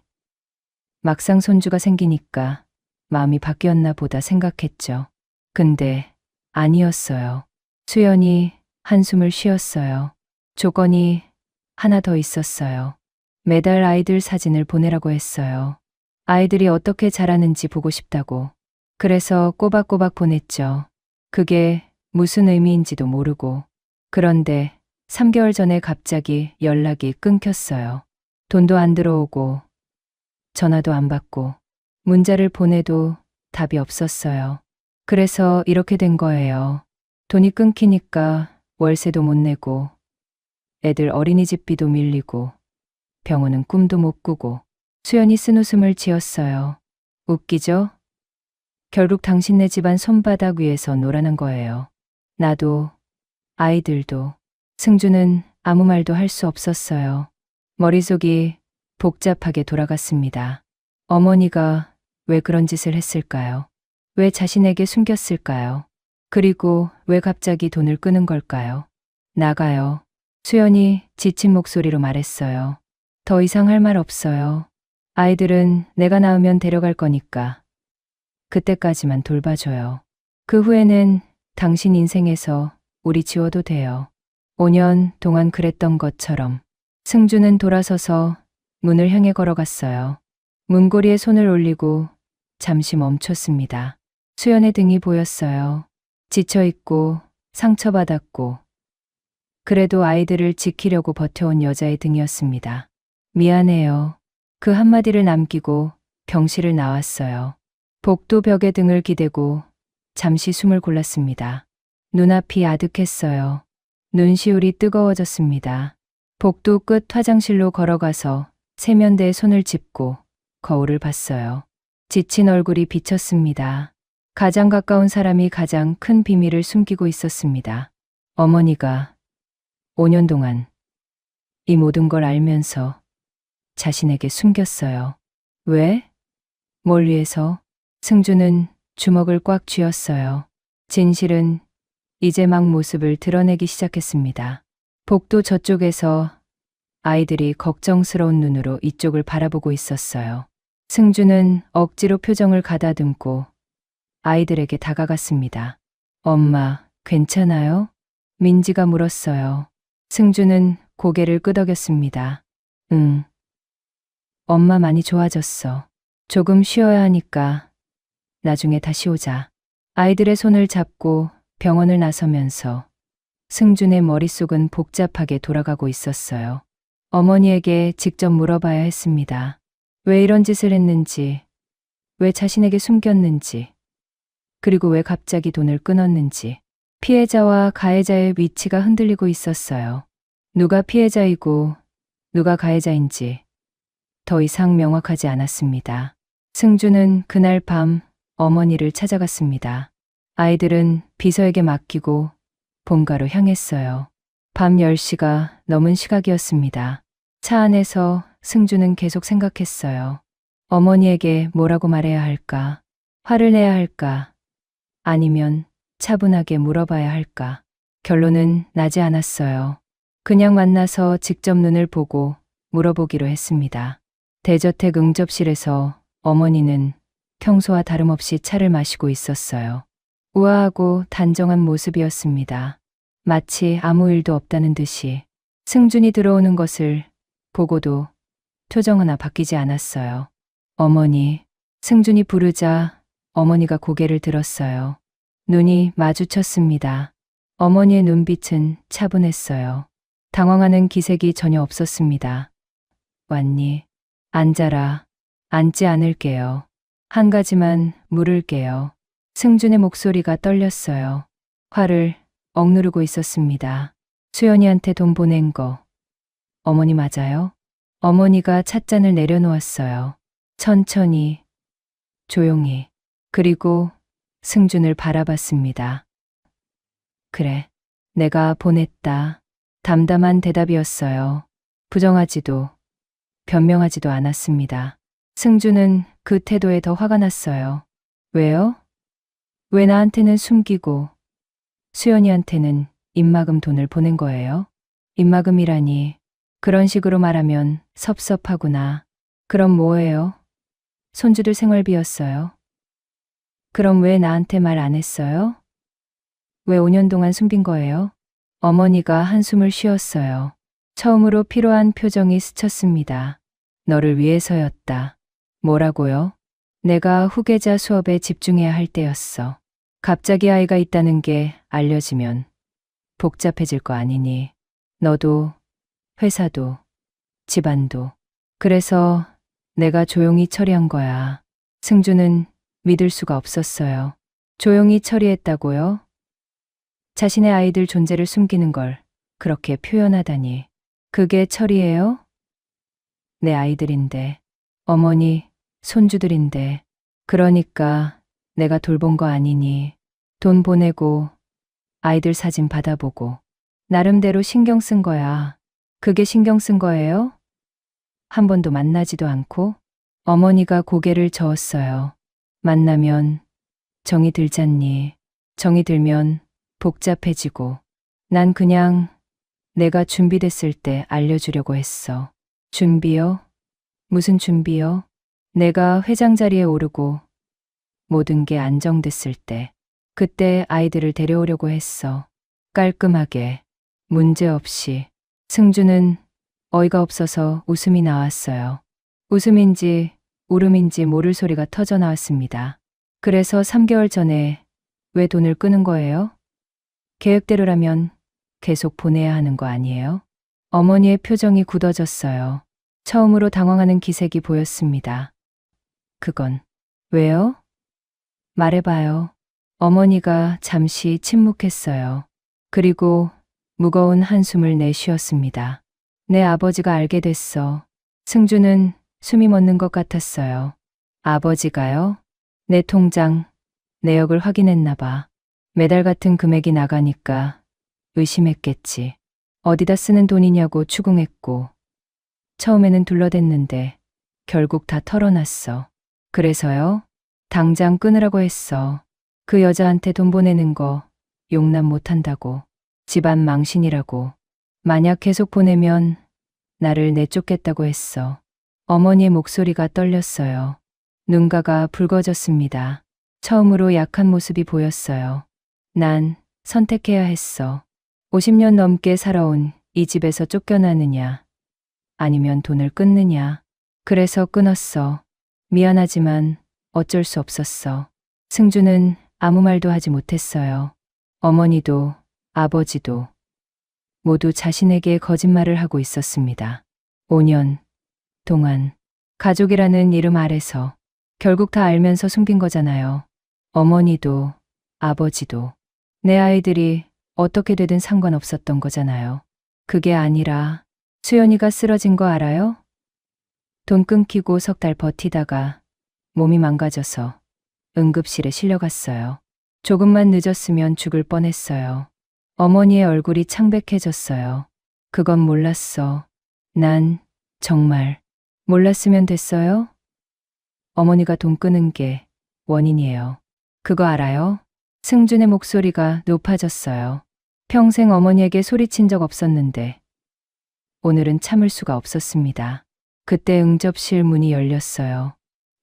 막상 손주가 생기니까 마음이 바뀌었나 보다 생각했죠. 근데 아니었어요. 수연이 한숨을 쉬었어요. 조건이 하나 더 있었어요. 매달 아이들 사진을 보내라고 했어요. 아이들이 어떻게 자라는지 보고 싶다고. 그래서 꼬박꼬박 보냈죠. 그게 무슨 의미인지도 모르고. 그런데 3개월 전에 갑자기 연락이 끊겼어요. 돈도 안 들어오고 전화도 안 받고 문자를 보내도 답이 없었어요. 그래서 이렇게 된 거예요. 돈이 끊기니까 월세도 못 내고 애들 어린이집비도 밀리고 병원은 꿈도 못 꾸고. 수연이 쓴웃음을 지었어요. 웃기죠? 결국 당신네 집안 손바닥 위에서 놀아난 거예요. 나도 아이들도. 승주는 아무 말도 할 수 없었어요. 머릿속이 복잡하게 돌아갔습니다. 어머니가 왜 그런 짓을 했을까요? 왜 자신에게 숨겼을까요? 그리고 왜 갑자기 돈을 끄는 걸까요? 나가요. 수연이 지친 목소리로 말했어요. 더 이상 할 말 없어요. 아이들은 내가 낳으면 데려갈 거니까 그때까지만 돌봐줘요. 그 후에는 당신 인생에서 우리 지워도 돼요. 5년 동안 그랬던 것처럼. 승주는 돌아서서 문을 향해 걸어갔어요. 문고리에 손을 올리고 잠시 멈췄습니다. 수연의 등이 보였어요. 지쳐있고 상처받았고 그래도 아이들을 지키려고 버텨온 여자의 등이었습니다. 미안해요. 그 한마디를 남기고 병실을 나왔어요. 복도 벽에 등을 기대고 잠시 숨을 골랐습니다. 눈앞이 아득했어요. 눈시울이 뜨거워졌습니다. 복도 끝 화장실로 걸어가서 세면대에 손을 짚고 거울을 봤어요. 지친 얼굴이 비쳤습니다. 가장 가까운 사람이 가장 큰 비밀을 숨기고 있었습니다. 어머니가 5년 동안 이 모든 걸 알면서 자신에게 숨겼어요. 왜? 뭘 위해서? 승주는 주먹을 꽉 쥐었어요. 진실은 이제 막 모습을 드러내기 시작했습니다. 복도 저쪽에서 아이들이 걱정스러운 눈으로 이쪽을 바라보고 있었어요. 승주는 억지로 표정을 가다듬고 아이들에게 다가갔습니다. 엄마, 괜찮아요? 민지가 물었어요. 승주는 고개를 끄덕였습니다. 응. 엄마 많이 좋아졌어. 조금 쉬어야 하니까 나중에 다시 오자. 아이들의 손을 잡고 병원을 나서면서 승준의 머릿속은 복잡하게 돌아가고 있었어요. 어머니에게 직접 물어봐야 했습니다. 왜 이런 짓을 했는지, 왜 자신에게 숨겼는지, 그리고 왜 갑자기 돈을 끊었는지. 피해자와 가해자의 위치가 흔들리고 있었어요. 누가 피해자이고 누가 가해자인지 더 이상 명확하지 않았습니다. 승주는 그날 밤 어머니를 찾아갔습니다. 아이들은 비서에게 맡기고 본가로 향했어요. 밤 10시가 넘은 시각이었습니다. 차 안에서 승주는 계속 생각했어요. 어머니에게 뭐라고 말해야 할까? 화를 내야 할까? 아니면 차분하게 물어봐야 할까? 결론은 나지 않았어요. 그냥 만나서 직접 눈을 보고 물어보기로 했습니다. 대저택 응접실에서 어머니는 평소와 다름없이 차를 마시고 있었어요. 우아하고 단정한 모습이었습니다. 마치 아무 일도 없다는 듯이. 승준이 들어오는 것을 보고도 표정 하나 바뀌지 않았어요. 어머니, 승준이 부르자 어머니가 고개를 들었어요. 눈이 마주쳤습니다. 어머니의 눈빛은 차분했어요. 당황하는 기색이 전혀 없었습니다. 왔니? 앉아라. 앉지 않을게요. 한 가지만 물을게요. 승준의 목소리가 떨렸어요. 화를 억누르고 있었습니다. 수연이한테 돈 보낸 거 어머니 맞아요? 어머니가 찻잔을 내려놓았어요. 천천히, 조용히, 그리고 승준을 바라봤습니다. 그래, 내가 보냈다. 담담한 대답이었어요. 부정하지도 변명하지도 않았습니다. 승준은 그 태도에 더 화가 났어요. 왜요? 왜 나한테는 숨기고 수연이한테는 입막음 돈을 보낸 거예요? 입막음이라니, 그런 식으로 말하면 섭섭하구나. 그럼 뭐예요? 손주들 생활비였어요? 그럼 왜 나한테 말 안 했어요? 왜 5년 동안 숨긴 거예요? 어머니가 한숨을 쉬었어요. 처음으로 피로한 표정이 스쳤습니다. 너를 위해서였다. 뭐라고요? 내가 후계자 수업에 집중해야 할 때였어. 갑자기 아이가 있다는 게 알려지면 복잡해질 거 아니니. 너도, 회사도, 집안도. 그래서 내가 조용히 처리한 거야. 승주는 믿을 수가 없었어요. 조용히 처리했다고요? 자신의 아이들 존재를 숨기는 걸 그렇게 표현하다니. 그게 처리예요? 내 아이들인데, 어머니, 손주들인데. 그러니까 내가 돌본 거 아니니. 돈 보내고 아이들 사진 받아보고 나름대로 신경 쓴 거야. 그게 신경 쓴 거예요? 한 번도 만나지도 않고? 어머니가 고개를 저었어요. 만나면 정이 들잖니. 정이 들면 복잡해지고. 난 그냥 내가 준비됐을 때 알려주려고 했어. 준비요? 무슨 준비요? 내가 회장 자리에 오르고 모든 게 안정됐을 때, 그때 아이들을 데려오려고 했어. 깔끔하게, 문제없이. 승주는 어이가 없어서 웃음이 나왔어요. 웃음인지 울음인지 모를 소리가 터져 나왔습니다. 그래서 3개월 전에 왜 돈을 끄는 거예요? 계획대로라면 계속 보내야 하는 거 아니에요? 어머니의 표정이 굳어졌어요. 처음으로 당황하는 기색이 보였습니다. 그건 왜요? 말해봐요. 어머니가 잠시 침묵했어요. 그리고 무거운 한숨을 내쉬었습니다. 내 아버지가 알게 됐어. 승주는 숨이 멎는 것 같았어요. 아버지가요? 내 통장, 내역을 확인했나 봐. 매달 같은 금액이 나가니까 의심했겠지. 어디다 쓰는 돈이냐고 추궁했고. 처음에는 둘러댔는데 결국 다 털어놨어. 그래서요? 당장 끊으라고 했어. 그 여자한테 돈 보내는 거 용납 못한다고. 집안 망신이라고. 만약 계속 보내면 나를 내쫓겠다고 했어. 어머니의 목소리가 떨렸어요. 눈가가 붉어졌습니다. 처음으로 약한 모습이 보였어요. 난 선택해야 했어. 50년 넘게 살아온 이 집에서 쫓겨나느냐, 아니면 돈을 끊느냐. 그래서 끊었어. 미안하지만 어쩔 수 없었어. 승주는 아무 말도 하지 못했어요. 어머니도 아버지도 모두 자신에게 거짓말을 하고 있었습니다. 5년 동안 가족이라는 이름 아래서 결국 다 알면서 숨긴 거잖아요. 어머니도 아버지도 내 아이들이 어떻게 되든 상관없었던 거잖아요. 그게 아니라 수연이가 쓰러진 거 알아요? 돈 끊기고 석 달 버티다가 몸이 망가져서 응급실에 실려갔어요. 조금만 늦었으면 죽을 뻔했어요. 어머니의 얼굴이 창백해졌어요. 그건 몰랐어. 난 정말 몰랐으면 됐어요? 어머니가 돈 끄는 게 원인이에요. 그거 알아요? 승준의 목소리가 높아졌어요. 평생 어머니에게 소리친 적 없었는데 오늘은 참을 수가 없었습니다. 그때 응접실 문이 열렸어요.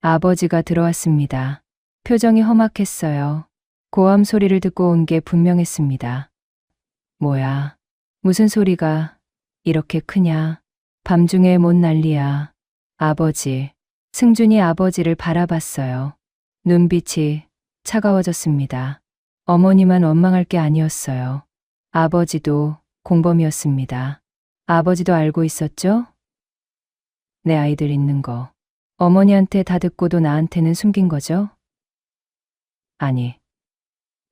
아버지가 들어왔습니다. 표정이 험악했어요. 고함 소리를 듣고 온 게 분명했습니다. 뭐야? 무슨 소리가 이렇게 크냐? 밤중에 뭔 난리야? 아버지. 승준이 아버지를 바라봤어요. 눈빛이 차가워졌습니다. 어머니만 원망할 게 아니었어요. 아버지도 공범이었습니다. 아버지도 알고 있었죠? 내 아이들 있는 거. 어머니한테 다 듣고도 나한테는 숨긴 거죠? 아니,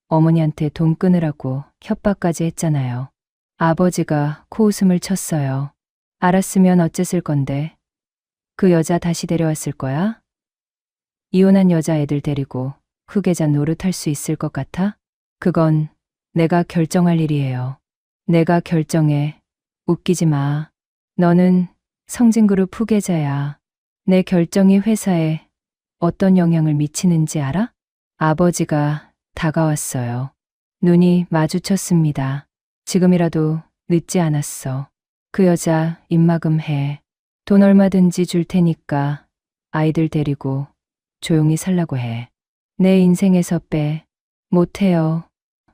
어머니한테 돈 끊으라고 협박까지 했잖아요. 아버지가 코웃음을 쳤어요. 알았으면 어쨌을 건데. 그 여자 다시 데려왔을 거야? 이혼한 여자애들 데리고 후계자 노릇할 수 있을 것 같아? 그건 내가 결정할 일이에요. 내가 결정해. 웃기지 마. 너는 성진그룹 후계자야. 내 결정이 회사에 어떤 영향을 미치는지 알아? 아버지가 다가왔어요. 눈이 마주쳤습니다. 지금이라도 늦지 않았어. 그 여자 입막음 해. 돈 얼마든지 줄 테니까 아이들 데리고 조용히 살라고 해. 내 인생에서 빼. 못해요.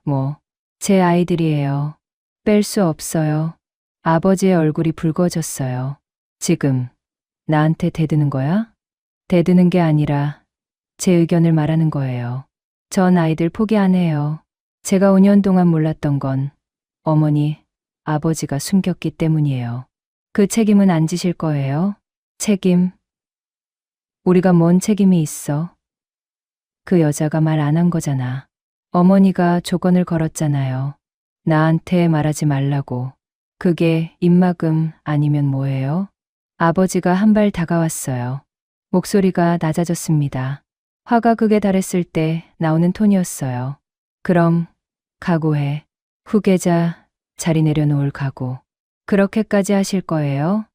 뭐, 제 아이들이에요. 뺄 수 없어요. 아버지의 얼굴이 붉어졌어요. 지금 나한테 대드는 거야? 대드는 게 아니라 제 의견을 말하는 거예요. 전 아이들 포기 안 해요. 제가 5년 동안 몰랐던 건 어머니, 아버지가 숨겼기 때문이에요. 그 책임은 안 지실 거예요? 책임? 우리가 뭔 책임이 있어? 그 여자가 말 안 한 거잖아. 어머니가 조건을 걸었잖아요. 나한테 말하지 말라고. 그게 입막음 아니면 뭐예요? 아버지가 한 발 다가왔어요. 목소리가 낮아졌습니다. 화가 극에 달했을 때 나오는 톤이었어요. 그럼 각오해. 후계자 자리 내려놓을 각오. 그렇게까지 하실 거예요?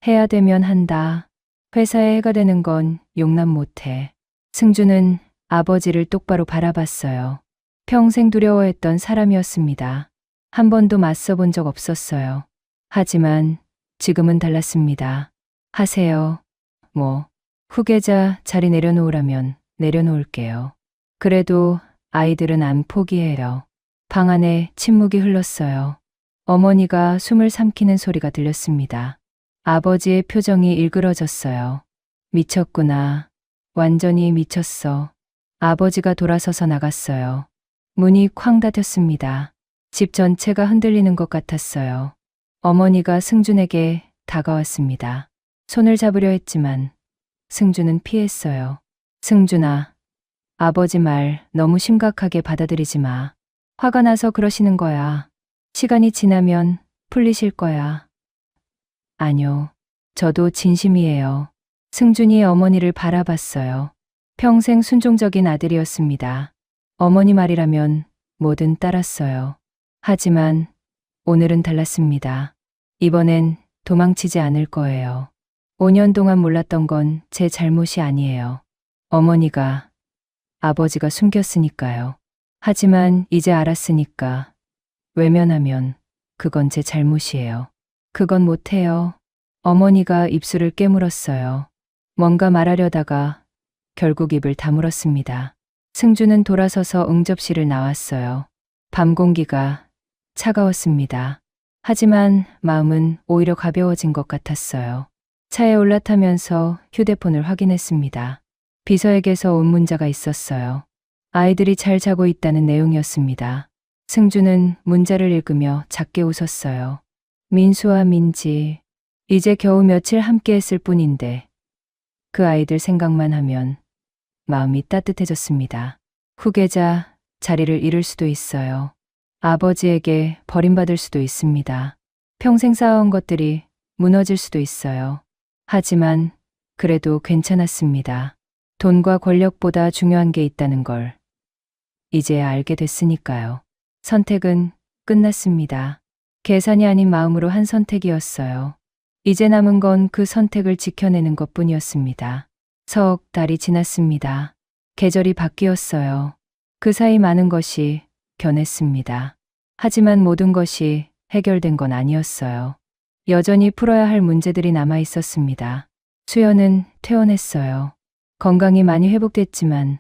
해야 되면 한다. 회사에 해가 되는 건 용납 못해. 승주는 아버지를 똑바로 바라봤어요. 평생 두려워했던 사람이었습니다. 한 번도 맞서 본 적 없었어요. 하지만 지금은 달랐습니다. 하세요. 뭐, 후계자 자리 내려놓으라면 내려놓을게요. 그래도 아이들은 안 포기해요. 방 안에 침묵이 흘렀어요. 어머니가 숨을 삼키는 소리가 들렸습니다. 아버지의 표정이 일그러졌어요. 미쳤구나. 완전히 미쳤어. 아버지가 돌아서서 나갔어요. 문이 쾅 닫혔습니다. 집 전체가 흔들리는 것 같았어요. 어머니가 승준에게 다가왔습니다. 손을 잡으려 했지만 승준은 피했어요. 승준아, 아버지 말 너무 심각하게 받아들이지 마. 화가 나서 그러시는 거야. 시간이 지나면 풀리실 거야. 아니요, 저도 진심이에요. 승준이 어머니를 바라봤어요. 평생 순종적인 아들이었습니다. 어머니 말이라면 뭐든 따랐어요. 하지만 오늘은 달랐습니다. 이번엔 도망치지 않을 거예요. 5년 동안 몰랐던 건 제 잘못이 아니에요. 어머니가, 아버지가 숨겼으니까요. 하지만 이제 알았으니까 외면하면 그건 제 잘못이에요. 그건 못해요. 어머니가 입술을 깨물었어요. 뭔가 말하려다가 결국 입을 다물었습니다. 승준은 돌아서서 응접실을 나왔어요. 밤 공기가 차가웠습니다. 하지만 마음은 오히려 가벼워진 것 같았어요. 차에 올라타면서 휴대폰을 확인했습니다. 비서에게서 온 문자가 있었어요. 아이들이 잘 자고 있다는 내용이었습니다. 승준은 문자를 읽으며 작게 웃었어요. 민수와 민지, 이제 겨우 며칠 함께 했을 뿐인데 그 아이들 생각만 하면 마음이 따뜻해졌습니다. 후계자 자리를 잃을 수도 있어요. 아버지에게 버림받을 수도 있습니다. 평생 쌓아온 것들이 무너질 수도 있어요. 하지만 그래도 괜찮았습니다. 돈과 권력보다 중요한 게 있다는 걸 이제야 알게 됐으니까요. 선택은 끝났습니다. 계산이 아닌 마음으로 한 선택이었어요. 이제 남은 건 그 선택을 지켜내는 것뿐이었습니다. 석 달이 지났습니다. 계절이 바뀌었어요. 그 사이 많은 것이 변했습니다. 하지만 모든 것이 해결된 건 아니었어요. 여전히 풀어야 할 문제들이 남아 있었습니다. 수연은 퇴원했어요. 건강이 많이 회복됐지만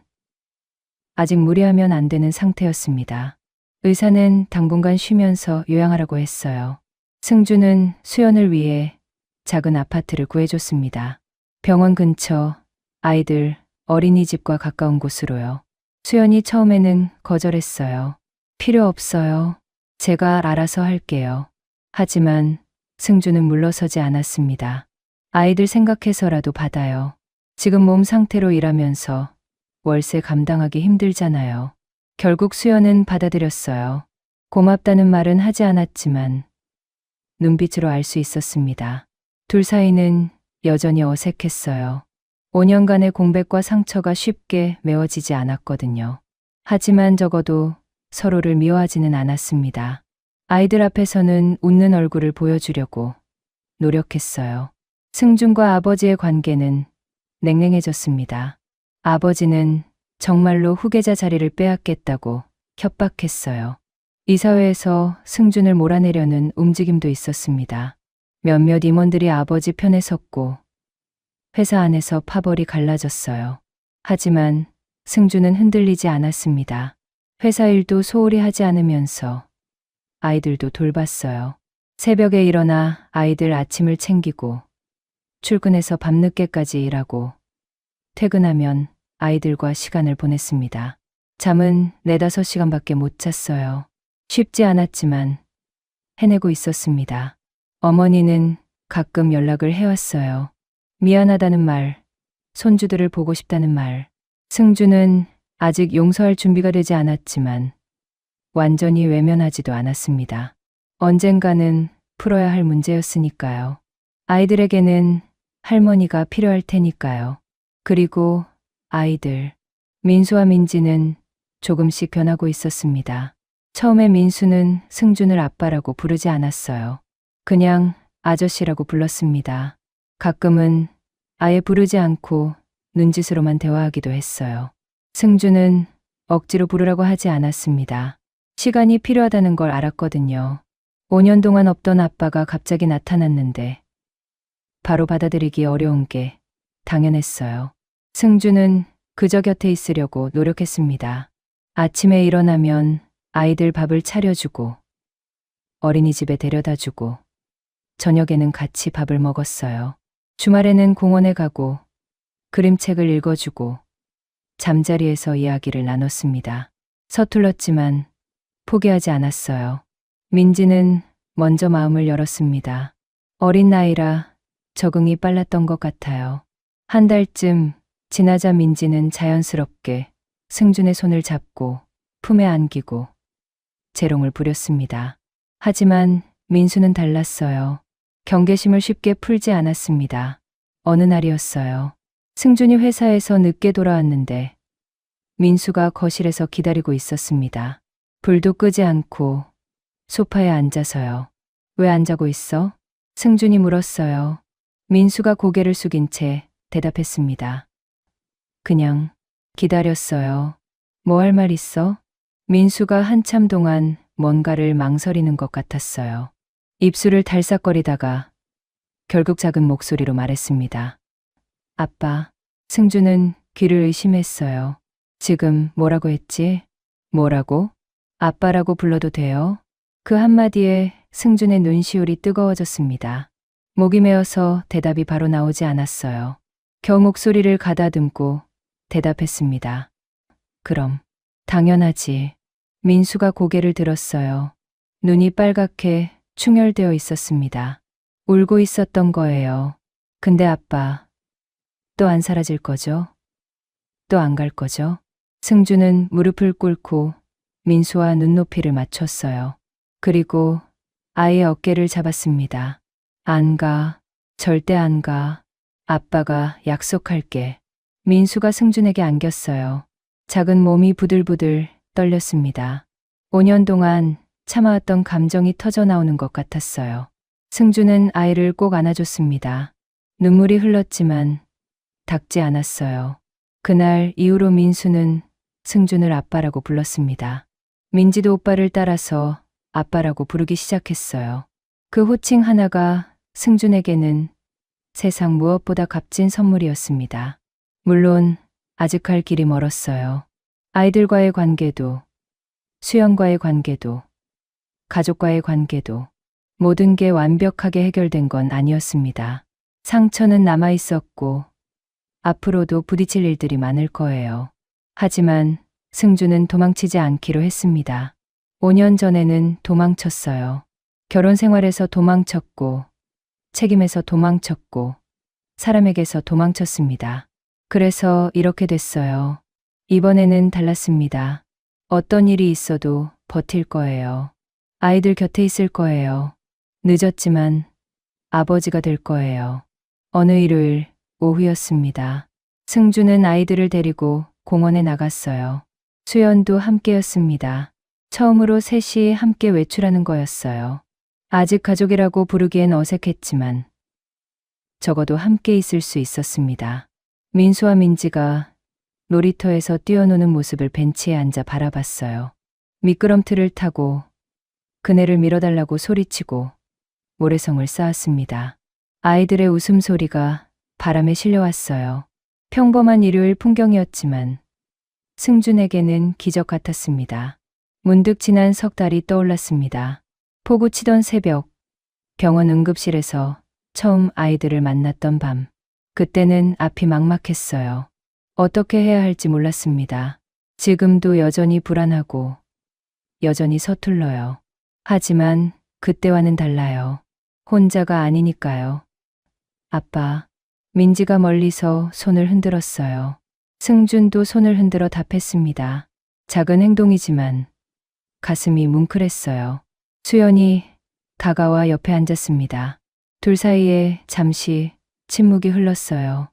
아직 무리하면 안 되는 상태였습니다. 의사는 당분간 쉬면서 요양하라고 했어요. 승준은 수연을 위해 작은 아파트를 구해줬습니다. 병원 근처, 아이들, 어린이집과 가까운 곳으로요. 수연이 처음에는 거절했어요. 필요 없어요. 제가 알아서 할게요. 하지만 승준은 물러서지 않았습니다. 아이들 생각해서라도 받아요. 지금 몸 상태로 일하면서 월세 감당하기 힘들잖아요. 결국 수연은 받아들였어요. 고맙다는 말은 하지 않았지만 눈빛으로 알 수 있었습니다. 둘 사이는 여전히 어색했어요. 5년간의 공백과 상처가 쉽게 메워지지 않았거든요. 하지만 적어도 서로를 미워하지는 않았습니다. 아이들 앞에서는 웃는 얼굴을 보여주려고 노력했어요. 승준과 아버지의 관계는 냉랭해졌습니다. 아버지는 정말로 후계자 자리를 빼앗겠다고 협박했어요. 이사회에서 승준을 몰아내려는 움직임도 있었습니다. 몇몇 임원들이 아버지 편에 섰고 회사 안에서 파벌이 갈라졌어요. 하지만 승준은 흔들리지 않았습니다. 회사 일도 소홀히 하지 않으면서 아이들도 돌봤어요. 새벽에 일어나 아이들 아침을 챙기고 출근해서 밤늦게까지 일하고 퇴근하면 아이들과 시간을 보냈습니다. 잠은 4~5시간밖에 못 잤어요. 쉽지 않았지만 해내고 있었습니다. 어머니는 가끔 연락을 해왔어요. 미안하다는 말, 손주들을 보고 싶다는 말. 승준은 아직 용서할 준비가 되지 않았지만 완전히 외면하지도 않았습니다. 언젠가는 풀어야 할 문제였으니까요. 아이들에게는 할머니가 필요할 테니까요. 그리고 아이들, 민수와 민지는 조금씩 변하고 있었습니다. 처음에 민수는 승준을 아빠라고 부르지 않았어요. 그냥 아저씨라고 불렀습니다. 가끔은 아예 부르지 않고 눈짓으로만 대화하기도 했어요. 승준은 억지로 부르라고 하지 않았습니다. 시간이 필요하다는 걸 알았거든요. 5년 동안 없던 아빠가 갑자기 나타났는데 바로 받아들이기 어려운 게 당연했어요. 승준은 그저 곁에 있으려고 노력했습니다. 아침에 일어나면 아이들 밥을 차려주고 어린이집에 데려다주고 저녁에는 같이 밥을 먹었어요. 주말에는 공원에 가고 그림책을 읽어주고 잠자리에서 이야기를 나눴습니다. 서툴렀지만 포기하지 않았어요. 민지는 먼저 마음을 열었습니다. 어린 나이라 적응이 빨랐던 것 같아요. 한 달쯤 지나자 민지는 자연스럽게 승준의 손을 잡고 품에 안기고 재롱을 부렸습니다. 하지만 민수는 달랐어요. 경계심을 쉽게 풀지 않았습니다. 어느 날이었어요. 승준이 회사에서 늦게 돌아왔는데 민수가 거실에서 기다리고 있었습니다. 불도 끄지 않고 소파에 앉아서요. 왜 안 자고 있어? 승준이 물었어요. 민수가 고개를 숙인 채 대답했습니다. 그냥 기다렸어요. 뭐 할 말 있어? 민수가 한참 동안 뭔가를 망설이는 것 같았어요. 입술을 달싹거리다가 결국 작은 목소리로 말했습니다. 아빠. 승준은 귀를 의심했어요. 지금 뭐라고 했지? 뭐라고? 아빠라고 불러도 돼요? 그 한마디에 승준의 눈시울이 뜨거워졌습니다. 목이 메어서 대답이 바로 나오지 않았어요. 겨우 목소리를 가다듬고 대답했습니다. 그럼, 당연하지. 민수가 고개를 들었어요. 눈이 빨갛게 충혈되어 있었습니다. 울고 있었던 거예요. 근데 아빠, 또 안 사라질 거죠? 또 안 갈 거죠? 승준은 무릎을 꿇고 민수와 눈높이를 맞췄어요. 그리고 아이의 어깨를 잡았습니다. 안 가. 절대 안 가. 아빠가 약속할게. 민수가 승준에게 안겼어요. 작은 몸이 부들부들 떨렸습니다. 5년 동안 참아왔던 감정이 터져 나오는 것 같았어요. 승준은 아이를 꼭 안아줬습니다. 눈물이 흘렀지만 닦지 않았어요. 그날 이후로 민수는 승준을 아빠라고 불렀습니다. 민지도 오빠를 따라서 아빠라고 부르기 시작했어요. 그 호칭 하나가 승준에게는 세상 무엇보다 값진 선물이었습니다. 물론 아직 갈 길이 멀었어요. 아이들과의 관계도, 수연과의 관계도, 가족과의 관계도 모든 게 완벽하게 해결된 건 아니었습니다. 상처는 남아 있었고 앞으로도 부딪힐 일들이 많을 거예요. 하지만 승준은 도망치지 않기로 했습니다. 5년 전에는 도망쳤어요. 결혼 생활에서 도망쳤고, 책임에서 도망쳤고, 사람에게서 도망쳤습니다. 그래서 이렇게 됐어요. 이번에는 달랐습니다. 어떤 일이 있어도 버틸 거예요. 아이들 곁에 있을 거예요. 늦었지만 아버지가 될 거예요. 어느 일요일 오후였습니다. 승준은 아이들을 데리고 공원에 나갔어요. 수연도 함께였습니다. 처음으로 셋이 함께 외출하는 거였어요. 아직 가족이라고 부르기엔 어색했지만 적어도 함께 있을 수 있었습니다. 민수와 민지가 놀이터에서 뛰어노는 모습을 벤치에 앉아 바라봤어요. 미끄럼틀을 타고 그네를 밀어달라고 소리치고 모래성을 쌓았습니다. 아이들의 웃음소리가 바람에 실려왔어요. 평범한 일요일 풍경이었지만 승준에게는 기적 같았습니다. 문득 지난 석 달이 떠올랐습니다. 폭우 치던 새벽, 병원 응급실에서 처음 아이들을 만났던 밤. 그때는 앞이 막막했어요. 어떻게 해야 할지 몰랐습니다. 지금도 여전히 불안하고 여전히 서툴러요. 하지만 그때와는 달라요. 혼자가 아니니까요. 아빠, 민지가 멀리서 손을 흔들었어요. 승준도 손을 흔들어 답했습니다. 작은 행동이지만 가슴이 뭉클했어요. 수연이 다가와 옆에 앉았습니다. 둘 사이에 잠시 침묵이 흘렀어요.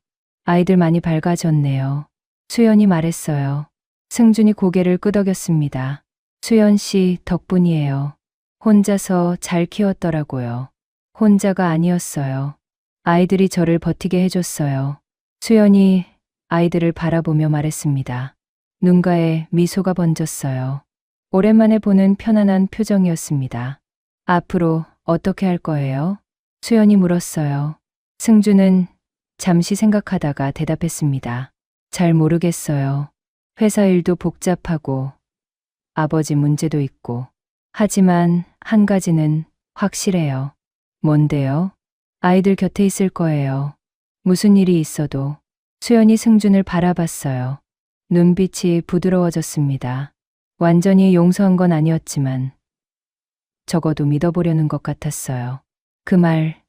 아이들 많이 밝아졌네요. 수연이 말했어요. 승준이 고개를 끄덕였습니다. 수연 씨 덕분이에요. 혼자서 잘 키웠더라고요. 혼자가 아니었어요. 아이들이 저를 버티게 해줬어요. 수연이 아이들을 바라보며 말했습니다. 눈가에 미소가 번졌어요. 오랜만에 보는 편안한 표정이었습니다. 앞으로 어떻게 할 거예요? 수연이 물었어요. 승준은 잠시 생각하다가 대답했습니다. 잘 모르겠어요. 회사 일도 복잡하고 아버지 문제도 있고. 하지만 한 가지는 확실해요. 뭔데요? 아이들 곁에 있을 거예요. 무슨 일이 있어도. 수연이 승준을 바라봤어요. 눈빛이 부드러워졌습니다. 완전히 용서한 건 아니었지만 적어도 믿어보려는 것 같았어요. 그 말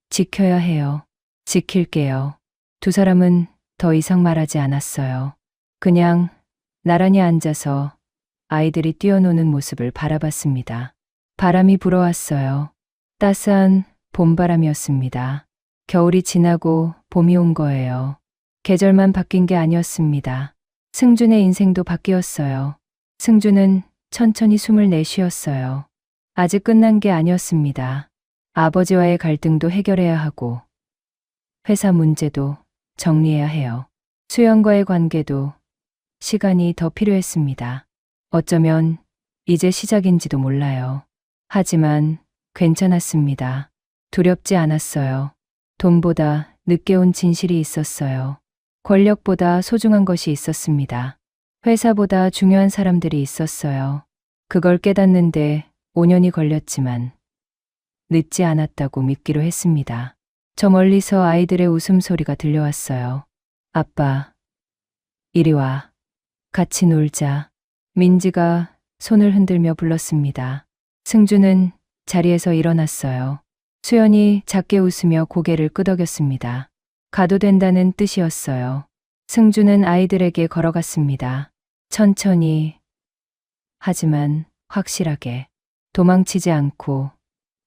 지켜야 해요. 지킬게요. 두 사람은 더 이상 말하지 않았어요. 그냥 나란히 앉아서 아이들이 뛰어노는 모습을 바라봤습니다. 바람이 불어왔어요. 따스한 봄바람이었습니다. 겨울이 지나고 봄이 온 거예요. 계절만 바뀐 게 아니었습니다. 승준의 인생도 바뀌었어요. 승준은 천천히 숨을 내쉬었어요. 아직 끝난 게 아니었습니다. 아버지와의 갈등도 해결해야 하고, 회사 문제도 정리해야 해요. 수연과의 관계도 시간이 더 필요했습니다. 어쩌면 이제 시작인지도 몰라요. 하지만 괜찮았습니다. 두렵지 않았어요. 돈보다 늦게 온 진실이 있었어요. 권력보다 소중한 것이 있었습니다. 회사보다 중요한 사람들이 있었어요. 그걸 깨닫는데 5년이 걸렸지만 늦지 않았다고 믿기로 했습니다. 저 멀리서 아이들의 웃음소리가 들려왔어요. 아빠, 이리 와. 같이 놀자. 민지가 손을 흔들며 불렀습니다. 승주는 자리에서 일어났어요. 수연이 작게 웃으며 고개를 끄덕였습니다. 가도 된다는 뜻이었어요. 승주는 아이들에게 걸어갔습니다. 천천히, 하지만 확실하게, 도망치지 않고,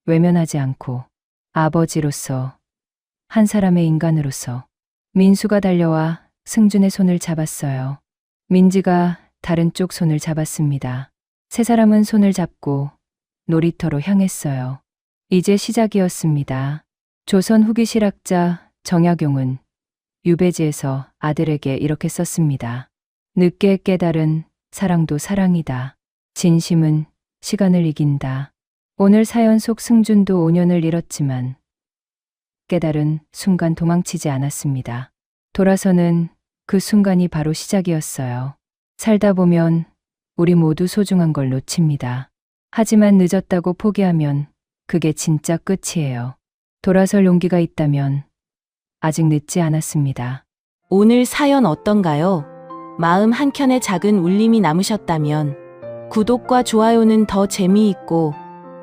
외면하지 않고, 아버지로서, 한 사람의 인간으로서. 민수가 달려와 승준의 손을 잡았어요. 민지가 다른 쪽 손을 잡았습니다. 세 사람은 손을 잡고 놀이터로 향했어요. 이제 시작이었습니다. 조선 후기 실학자 정약용은 유배지에서 아들에게 이렇게 썼습니다. 늦게 깨달은 사랑도 사랑이다. 진심은 시간을 이긴다. 오늘 사연 속 승준도 5년을 잃었지만 깨달은 순간 도망치지 않았습니다. 돌아서는 그 순간이 바로 시작이었어요. 살다 보면 우리 모두 소중한 걸 놓칩니다. 하지만 늦었다고 포기하면 그게 진짜 끝이에요. 돌아설 용기가 있다면 아직 늦지 않았습니다. 오늘 사연 어떤가요? 마음 한켠에 작은 울림이 남으셨다면 구독과 좋아요는 더 재미있고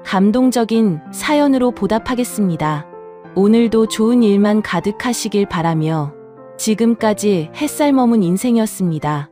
감동적인 사연으로 보답하겠습니다. 오늘도 좋은 일만 가득하시길 바라며 지금까지 햇살 머문 인생이었습니다.